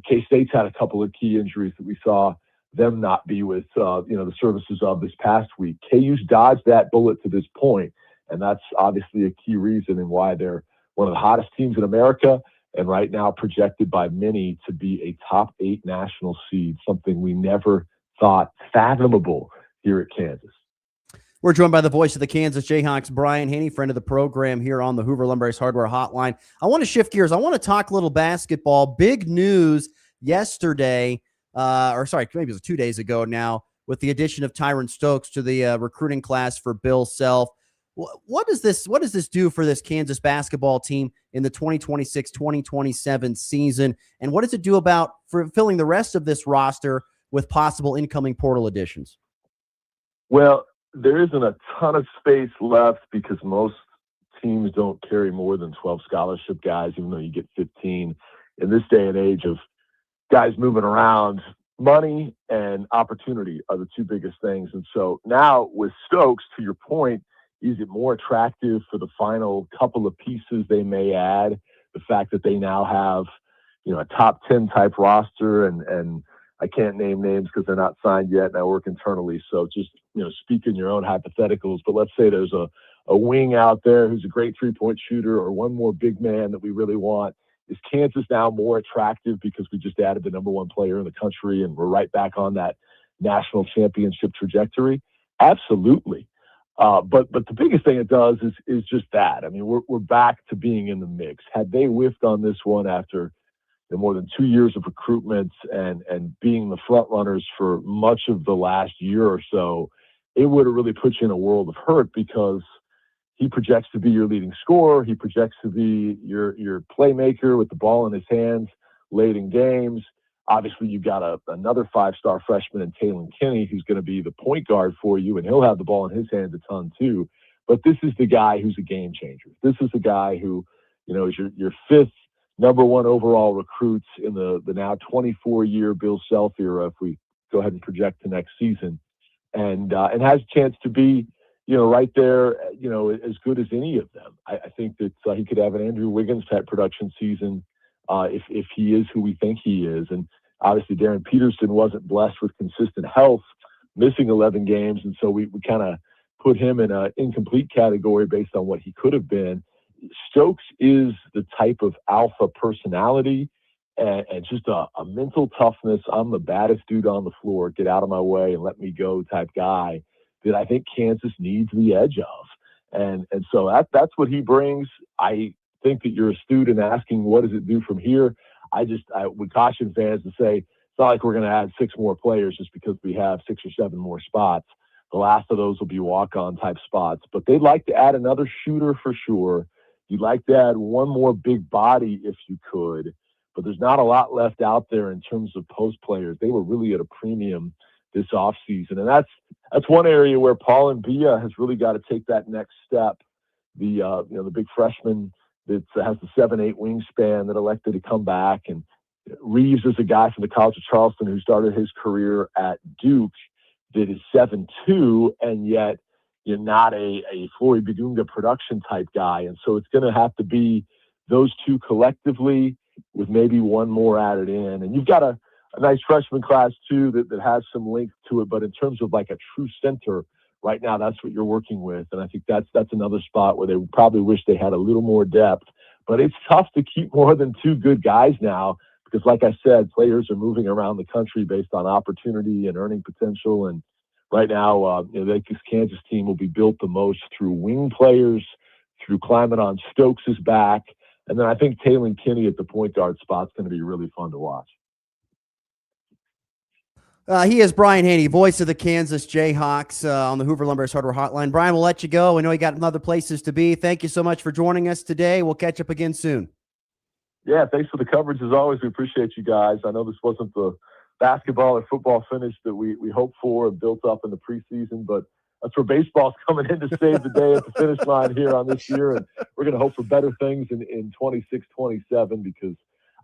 U: K-State's had a couple of key injuries that we saw them not be with, the services of this past week. KU's dodged that bullet to this point, and that's obviously a key reason and why they're one of the hottest teams in America, and right now projected by many to be a top 8 national seed, something we never thought fathomable here at Kansas.
N: We're joined by the voice of the Kansas Jayhawks, Brian Haney, friend of the program here on the Hoover Lumber's Hardware Hotline. I want to shift gears. I want to talk a little basketball. Big news yesterday, maybe it was 2 days ago now, with the addition of Tyron Stokes to the recruiting class for Bill Self. What does this do for this Kansas basketball team in the 2026-2027 season? And what does it do about filling the rest of this roster with possible incoming portal additions?
U: Well, there isn't a ton of space left because most teams don't carry more than 12 scholarship guys, even though you get 15. In this day and age of guys moving around, money and opportunity are the 2 biggest things. And so now with Stokes, to your point, is it more attractive for the final couple of pieces they may add? The fact that they now have, a top 10 type roster and I can't name names because they're not signed yet and I work internally. So just, speak in your own hypotheticals, but let's say there's a wing out there who's a great 3-point shooter or one more big man that we really want. Is Kansas now more attractive because we just added the number one player in the country and we're right back on that national championship trajectory? Absolutely. But the biggest thing it does is just that. I mean, we're back to being in the mix. Had they whiffed on this one after more than 2 years of recruitment and being the front runners for much of the last year or so, it would have really put you in a world of hurt because he projects to be your leading scorer. He projects to be your playmaker with the ball in his hands late in games. Obviously, you've got another five-star freshman in Taylor Kinney who's going to be the point guard for you, and he'll have the ball in his hands a ton too. But this is the guy who's a game changer. This is the guy who, is your fifth number one overall recruits in the now 24-year Bill Self era, if we go ahead and project to next season, and has a chance to be, right there, as good as any of them. I think that he could have an Andrew Wiggins type production season if he is who we think he is. And obviously Darren Peterson wasn't blessed with consistent health, missing 11 games. And so we kind of put him in an incomplete category based on what he could have been. Stokes is the type of alpha personality and just a mental toughness. I'm the baddest dude on the floor. Get out of my way and let me go type guy that I think Kansas needs the edge of. And so that's what he brings. I think that you're astute in asking, what does it do from here? I would caution fans to say, it's not like we're going to add 6 more players just because we have 6 or 7 more spots. The last of those will be walk-on type spots, but they'd like to add another shooter for sure. You'd like to add one more big body if you could, but there's not a lot left out there in terms of post players. They were really at a premium this offseason, and that's one area where Paul and Bia has really got to take that next step. The big freshman that has the 7'8" wingspan that elected to come back, and Reeves is a guy from the College of Charleston who started his career at Duke that is 7'2", and yet you're not a Flory Bigunga production type guy. And so it's going to have to be those two collectively with maybe one more added in. And you've got a nice freshman class too that has some length to it. But in terms of like a true center right now, that's what you're working with. And I think that's another spot where they probably wish they had a little more depth. But it's tough to keep more than 2 good guys now because, like I said, players are moving around the country based on opportunity and earning potential. And right now, this Kansas team will be built the most through wing players, through climbing on Stokes' back. And then I think Taylor Kinney at the point guard spot is going to be really fun to watch.
N: He is Brian Haney, voice of the Kansas Jayhawks on the Hoover Lumber's Hardware Hotline. Brian, we'll let you go. I know you got other places to be. Thank you so much for joining us today. We'll catch up again soon.
U: Yeah, thanks for the coverage as always. We appreciate you guys. I know this wasn't the basketball or football finish that we hoped for and built up in the preseason, but that's where baseball's coming in to save the day at the finish line here on this year. And we're going to hope for better things in 26, 27, because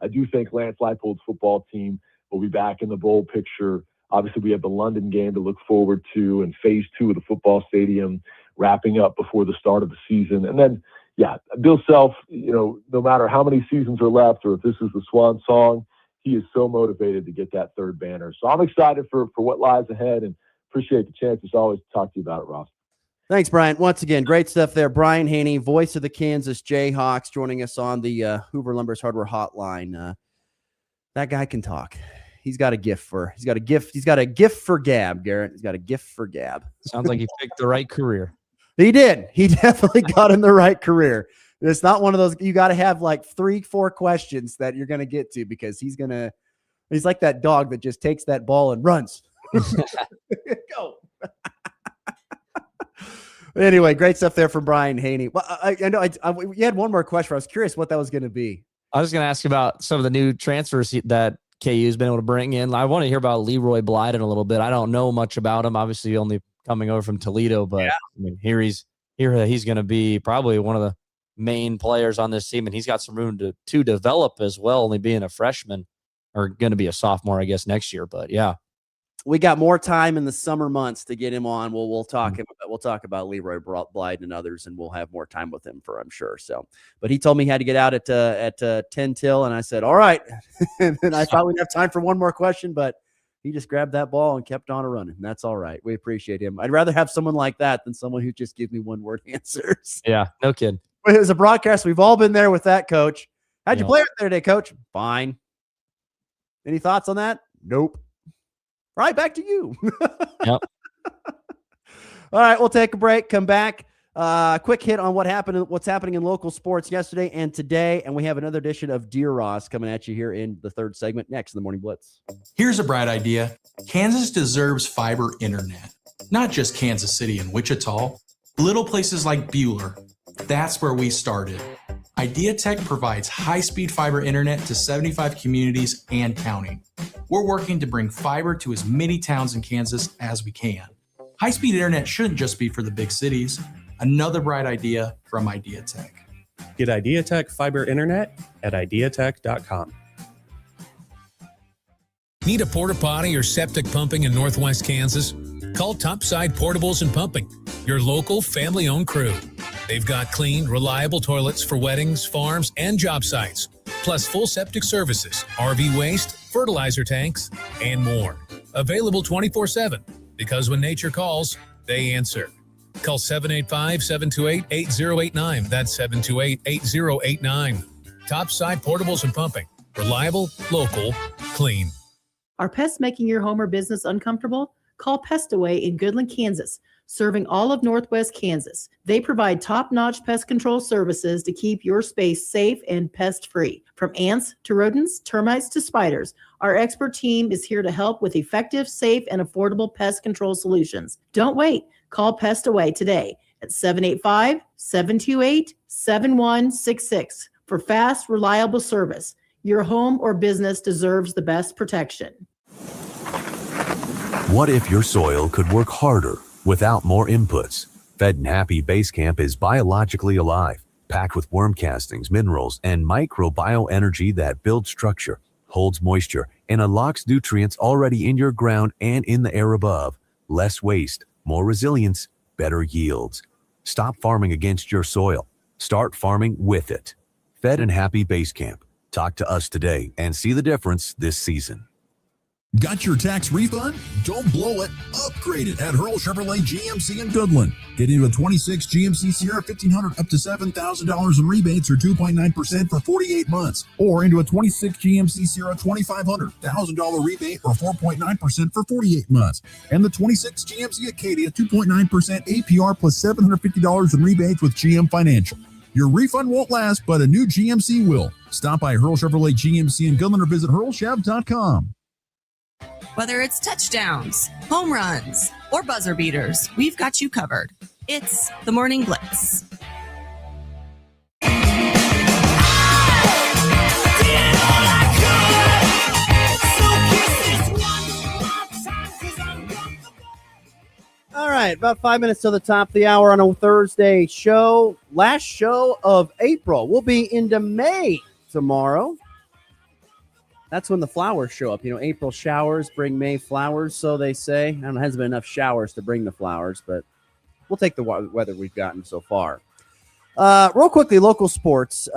U: I do think Lance Leipold's football team will be back in the bowl picture. Obviously, we have the London game to look forward to and phase 2 of the football stadium wrapping up before the start of the season. And then, yeah, Bill Self, no matter how many seasons are left or if this is the swan song, he is so motivated to get that third banner. So I'm excited for what lies ahead and appreciate the chance as always to talk to you about it, Ross.
N: Thanks, Brian. Once again, great stuff there. Brian Haney, voice of the Kansas Jayhawks, joining us on the Hoover Lumber's Hardware Hotline. That guy can talk. He's got a gift for gab, Garrett. He's got a gift for gab.
Q: Sounds like he picked the right career.
N: He did. He definitely got in the right career. It's not one of those, you got to have like 3-4 questions that you're going to get to because he's like that dog that just takes that ball and runs. Go. Anyway, great stuff there from Brian Haney. Well, I know you had one more question. I was curious what that was going to be.
Q: I was going to ask about some of the new transfers that KU's been able to bring in. I want to hear about Leroy Blyden a little bit. I don't know much about him. Obviously, only coming over from Toledo, but yeah. I mean, he's going to be probably one of the main players on this team, and he's got some room to develop as well. Only being a freshman or going to be a sophomore, I guess, next year. But yeah,
N: we got more time in the summer months to get him on. We'll talk about Leroy Blyden and others, and we'll have more time with him I'm sure. So, but he told me he had to get out at 10 till, and I said, all right. And I thought we'd have time for one more question, but he just grabbed that ball and kept on running. And that's all right. We appreciate him. I'd rather have someone like that than someone who just gives me one word answers.
Q: Yeah, no kidding.
N: As a broadcaster, we've all been there with that coach. How'd you play it there today, Coach? Fine. Any thoughts on that? Nope. Right, back to you.
Q: Yep.
N: All right, we'll take a break, come back. Quick hit on what's happening in local sports yesterday and today, and we have another edition of Dear Ross coming at you here in the third segment next in the Morning Blitz.
A: Here's a bright idea. Kansas deserves fiber internet, not just Kansas City and Wichita. Little places like Bueller, that's where we started. IdeaTech provides high-speed fiber internet to 75 communities and counting. We're working to bring fiber to as many towns in Kansas as we can. High-speed internet shouldn't just be for the big cities. Another bright idea from IdeaTech.
V: Get IdeaTech fiber internet at ideatech.com.
W: Need a porta potty or septic pumping in Northwest Kansas? Call Topside Portables and Pumping, your local family-owned crew. They've got clean, reliable toilets for weddings, farms, and job sites, plus full septic services, RV waste, fertilizer tanks, and more. Available 24/7, because when nature calls, they answer. Call 785-728-8089. That's 728-8089. Topside Portables and Pumping. Reliable, local, clean.
X: Are pests making your home or business uncomfortable? Call Pestaway in Goodland, Kansas, serving all of Northwest Kansas. They provide top-notch pest control services to keep your space safe and pest-free. From ants to rodents, termites to spiders, our expert team is here to help with effective, safe, and affordable pest control solutions. Don't wait. Call Pestaway today at 785-728-7166 for fast, reliable service. Your home or business deserves the best protection.
Y: What if your soil could work harder without more inputs? Fed and Happy Base Camp is biologically alive, packed with worm castings, minerals, and microbioenergy that builds structure, holds moisture, and unlocks nutrients already in your ground and in the air above. Less waste, more resilience, better yields. Stop farming against your soil. Start farming with it. Fed and Happy Base Camp. Talk to us today and see the difference this season.
C: Got your tax refund? Don't blow it. Upgrade it at Hurl Chevrolet GMC in Goodland. Get into a 26 GMC Sierra 1500 up to $7,000 in rebates or 2.9% for 48 months. Or into a 26 GMC Sierra 2500, $1,000 rebate or 4.9% for 48 months. And the 26 GMC Acadia 2.9% APR plus $750 in rebates with GM Financial. Your refund won't last, but a new GMC will. Stop by Hurl Chevrolet GMC in Goodland or visit hurlchev.com.
M: Whether it's touchdowns, home runs, or buzzer beaters, we've got you covered. It's the Morning Blitz.
N: All right, about 5 minutes till the top of the hour on a Thursday show. Last show of April. We'll be into May tomorrow. That's when the flowers show up. You know, April showers bring May flowers, so they say. I don't know, there hasn't been enough showers to bring the flowers, but we'll take the weather we've gotten so far. Real quickly, local sports.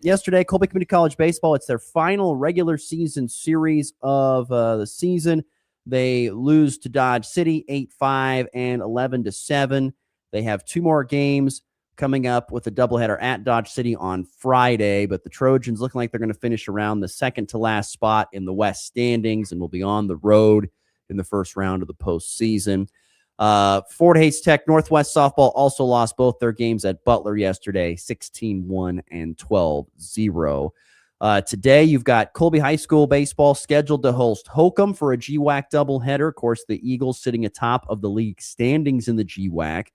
N: Yesterday, Colby Community College baseball, it's their final regular season series of the season. They lose to Dodge City 8-5 and 11-7. They have two more games coming up with a doubleheader at Dodge City on Friday, but the Trojans looking like they're going to finish around the second to last spot in the West standings and will be on the road in the first round of the postseason. Fort Hays Tech Northwest softball also lost both their games at Butler yesterday, 16-1 and 12-0. Today, you've got Colby High School baseball scheduled to host Holcomb for a GWAC doubleheader. Of course, the Eagles sitting atop of the league standings in the GWAC.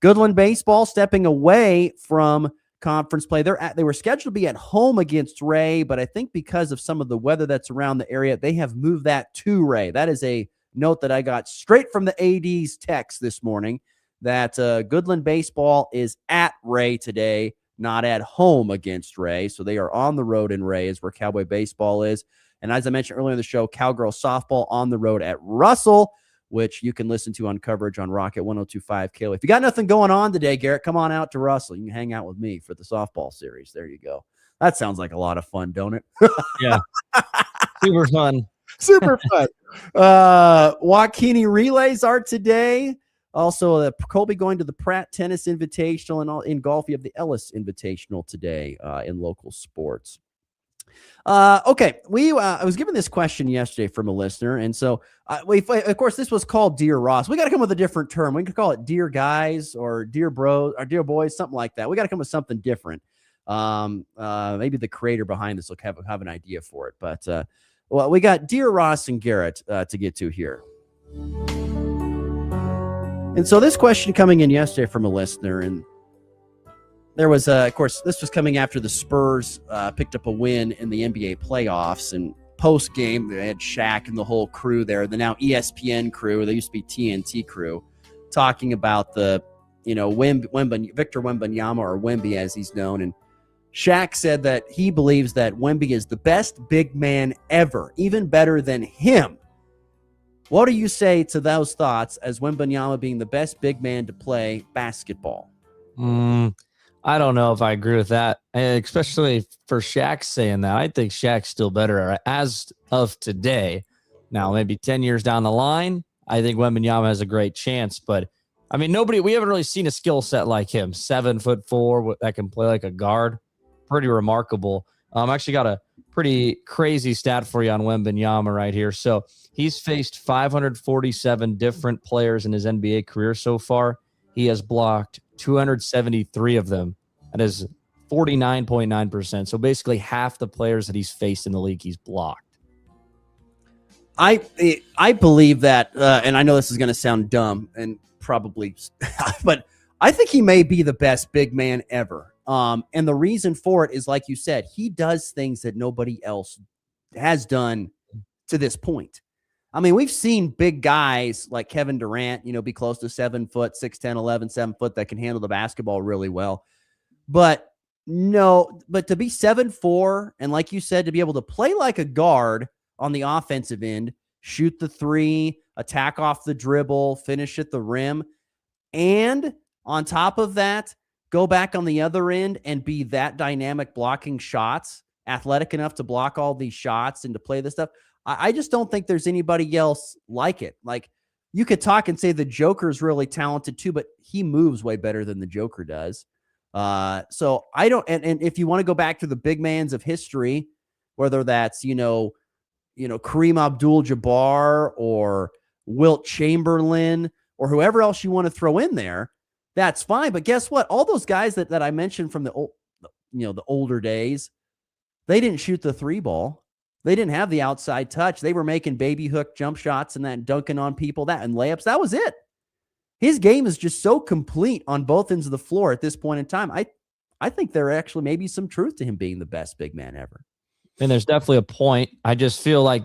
N: Goodland baseball stepping away from conference play. They were scheduled to be at home against Ray, but I think because of some of the weather that's around the area, they have moved that to Ray. That is a note that I got straight from the AD's text this morning, that Goodland baseball is at Ray today, not at home against Ray. So they are on the road in Ray is where Cowboy baseball is. And as I mentioned earlier in the show, Cowgirl softball on the road at Russell, which you can listen to on coverage on Rocket 102.5 KO. If you got nothing going on today, Garrett, come on out to Russell. You can hang out with me for the softball series. There you go. That sounds like a lot of fun, don't it?
Q: Yeah. Super fun.
N: Super fun. Waukene relays are today. Also, Colby going to the Pratt Tennis Invitational, and in golf, you have the Ellis Invitational today in local sports. Okay, I was given this question yesterday from a listener, and so of course this was called Dear Ross. We got to come with a different term. We could call it Dear Guys or Dear Bros or Dear Boys, something like that. We got to come with something different. Maybe the creator behind this will have an idea for it. But well, we got Dear Ross and Garrett to get to here. And so this question coming in yesterday from a listener, and there was, of course, this was coming after the Spurs picked up a win in the NBA playoffs, and post game they had Shaq and the whole crew there, the now ESPN crew, they used to be TNT crew, talking about the, Victor Wembanyama, or Wemby as he's known, and Shaq said that he believes that Wemby is the best big man ever, even better than him. What do you say to those thoughts as Wembanyama being the best big man to play basketball?
Q: I don't know if I agree with that, especially for Shaq saying that. I think Shaq's still better as of today. Now, maybe 10 years down the line, I think Wembanyama has a great chance. But, I mean, we haven't really seen a skill set like him. 7'4" that can play like a guard. Pretty remarkable. Actually got a pretty crazy stat for you on Wembanyama right here. So he's faced 547 different players in his NBA career so far. He has blocked 273 of them. That is 49.9%. So basically half the players that he's faced in the league, he's blocked.
N: I believe that, and I know this is going to sound dumb and probably, but I think he may be the best big man ever. And the reason for it is, like you said, he does things that nobody else has done to this point. I mean, we've seen big guys like Kevin Durant, be close to 7 foot, 6'10", 11, 7 foot that can handle the basketball really well. But to be 7'4", and like you said, to be able to play like a guard on the offensive end, shoot the three, attack off the dribble, finish at the rim, and on top of that, go back on the other end and be that dynamic blocking shots, athletic enough to block all these shots and to play this stuff. I just don't think there's anybody else like it. Like, you could talk and say the Joker's really talented too, but he moves way better than the Joker does. So I don't, and if you want to go back to the big mans of history, whether that's, Kareem Abdul-Jabbar or Wilt Chamberlain or whoever else you want to throw in there, that's fine. But guess what? All those guys that I mentioned from the older days, they didn't shoot the three ball. They didn't have the outside touch. They were making baby hook jump shots and that dunking on people, that and layups. That was it. His game is just so complete on both ends of the floor at this point in time. I think there actually may be some truth to him being the best big man ever.
Q: And there's definitely a point. I just feel like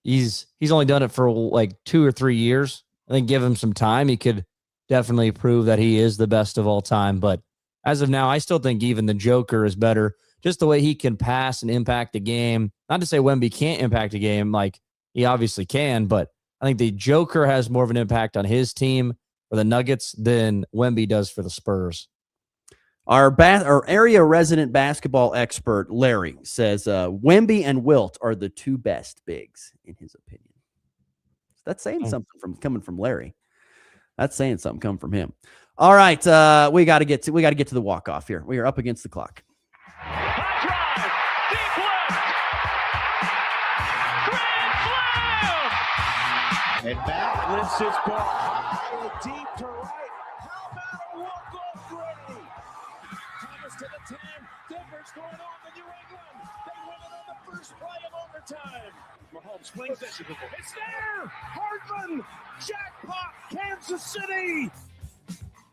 Q: he's only done it for like 2 or 3 years. I think give him some time, he could definitely prove that he is the best of all time. But as of now, I still think even the Joker is better. Just the way he can pass and impact the game. Not to say Wemby can't impact a game, like he obviously can, but I think the Joker has more of an impact on his team for the Nuggets than Wemby does for the Spurs.
N: Our area resident basketball expert, Larry, says Wemby and Wilt are the two best bigs, in his opinion. That's saying something coming from Larry. That's saying something coming from him. All right, we got to get to the walk-off here. We are up against the clock.
O: And back lifts his ball high, deep to right. How about a walk-off Grady? Thomas to the 10. Denver's going on to New England. They win it on the first play of overtime. Mahomes flings it. It's there. Hardman. Jackpot. Kansas City.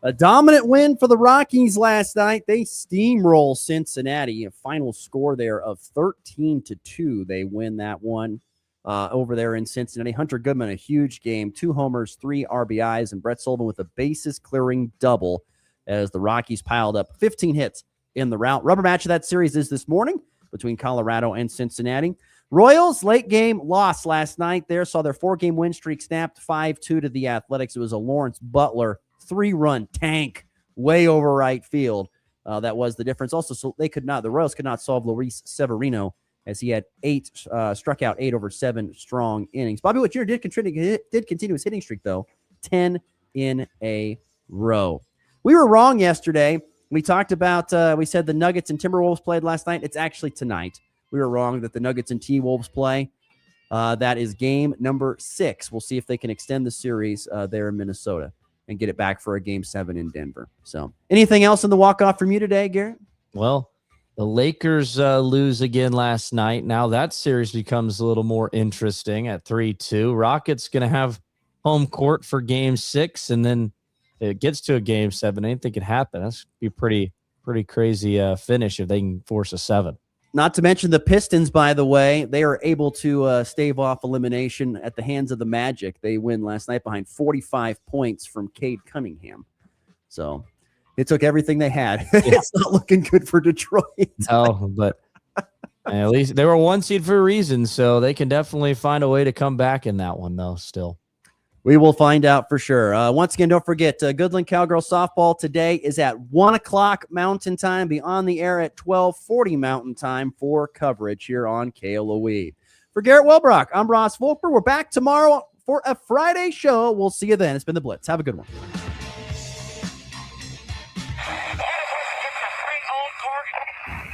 N: A dominant win for the Rockies last night. They steamroll Cincinnati. A final score there of 13-2. They win that one. Over there in Cincinnati. Hunter Goodman, a huge game, 2 homers, 3 RBIs, and Brett Sullivan with a bases-clearing double as the Rockies piled up 15 hits in the rout. Rubber match of that series is this morning between Colorado and Cincinnati. Royals, late game loss last night there. Saw their 4-game win streak snapped 5-2 to the Athletics. It was a Lawrence Butler 3-run tank way over right field. That was the difference. Also, so the Royals could not solve Luis Severino as he had struck out 8 over 7 strong innings. Bobby Witt Jr. did continue his hitting streak, though, 10 in a row. We were wrong yesterday. We talked about, we said the Nuggets and Timberwolves played last night. It's actually tonight. We were wrong that the Nuggets and T-Wolves play. That is game number 6. We'll see if they can extend the series there in Minnesota and get it back for a game 7 in Denver. So anything else in the walk-off from you today, Garrett?
Q: Well, the Lakers lose again last night. Now that series becomes a little more interesting at 3-2. Rockets going to have home court for game 6, and then it gets to a game 7. Anything could happen. That's be pretty crazy finish if they can force a 7.
N: Not to mention the Pistons, by the way, they are able to stave off elimination at the hands of the Magic. They win last night behind 45 points from Cade Cunningham. So it took everything they had. It's not looking good for Detroit.
Q: No, but at least they were 1 seed for a reason, so they can definitely find a way to come back in that one, though, still.
N: We will find out for sure. Once again, don't forget, Goodland Cowgirl Softball today is at 1 o'clock Mountain Time. Be on the air at 12:40 Mountain Time for coverage here on KLOE. For Garrett Wellbrock, I'm Ross Volkmer. We're back tomorrow for a Friday show. We'll see you then. It's been The Blitz. Have a good one.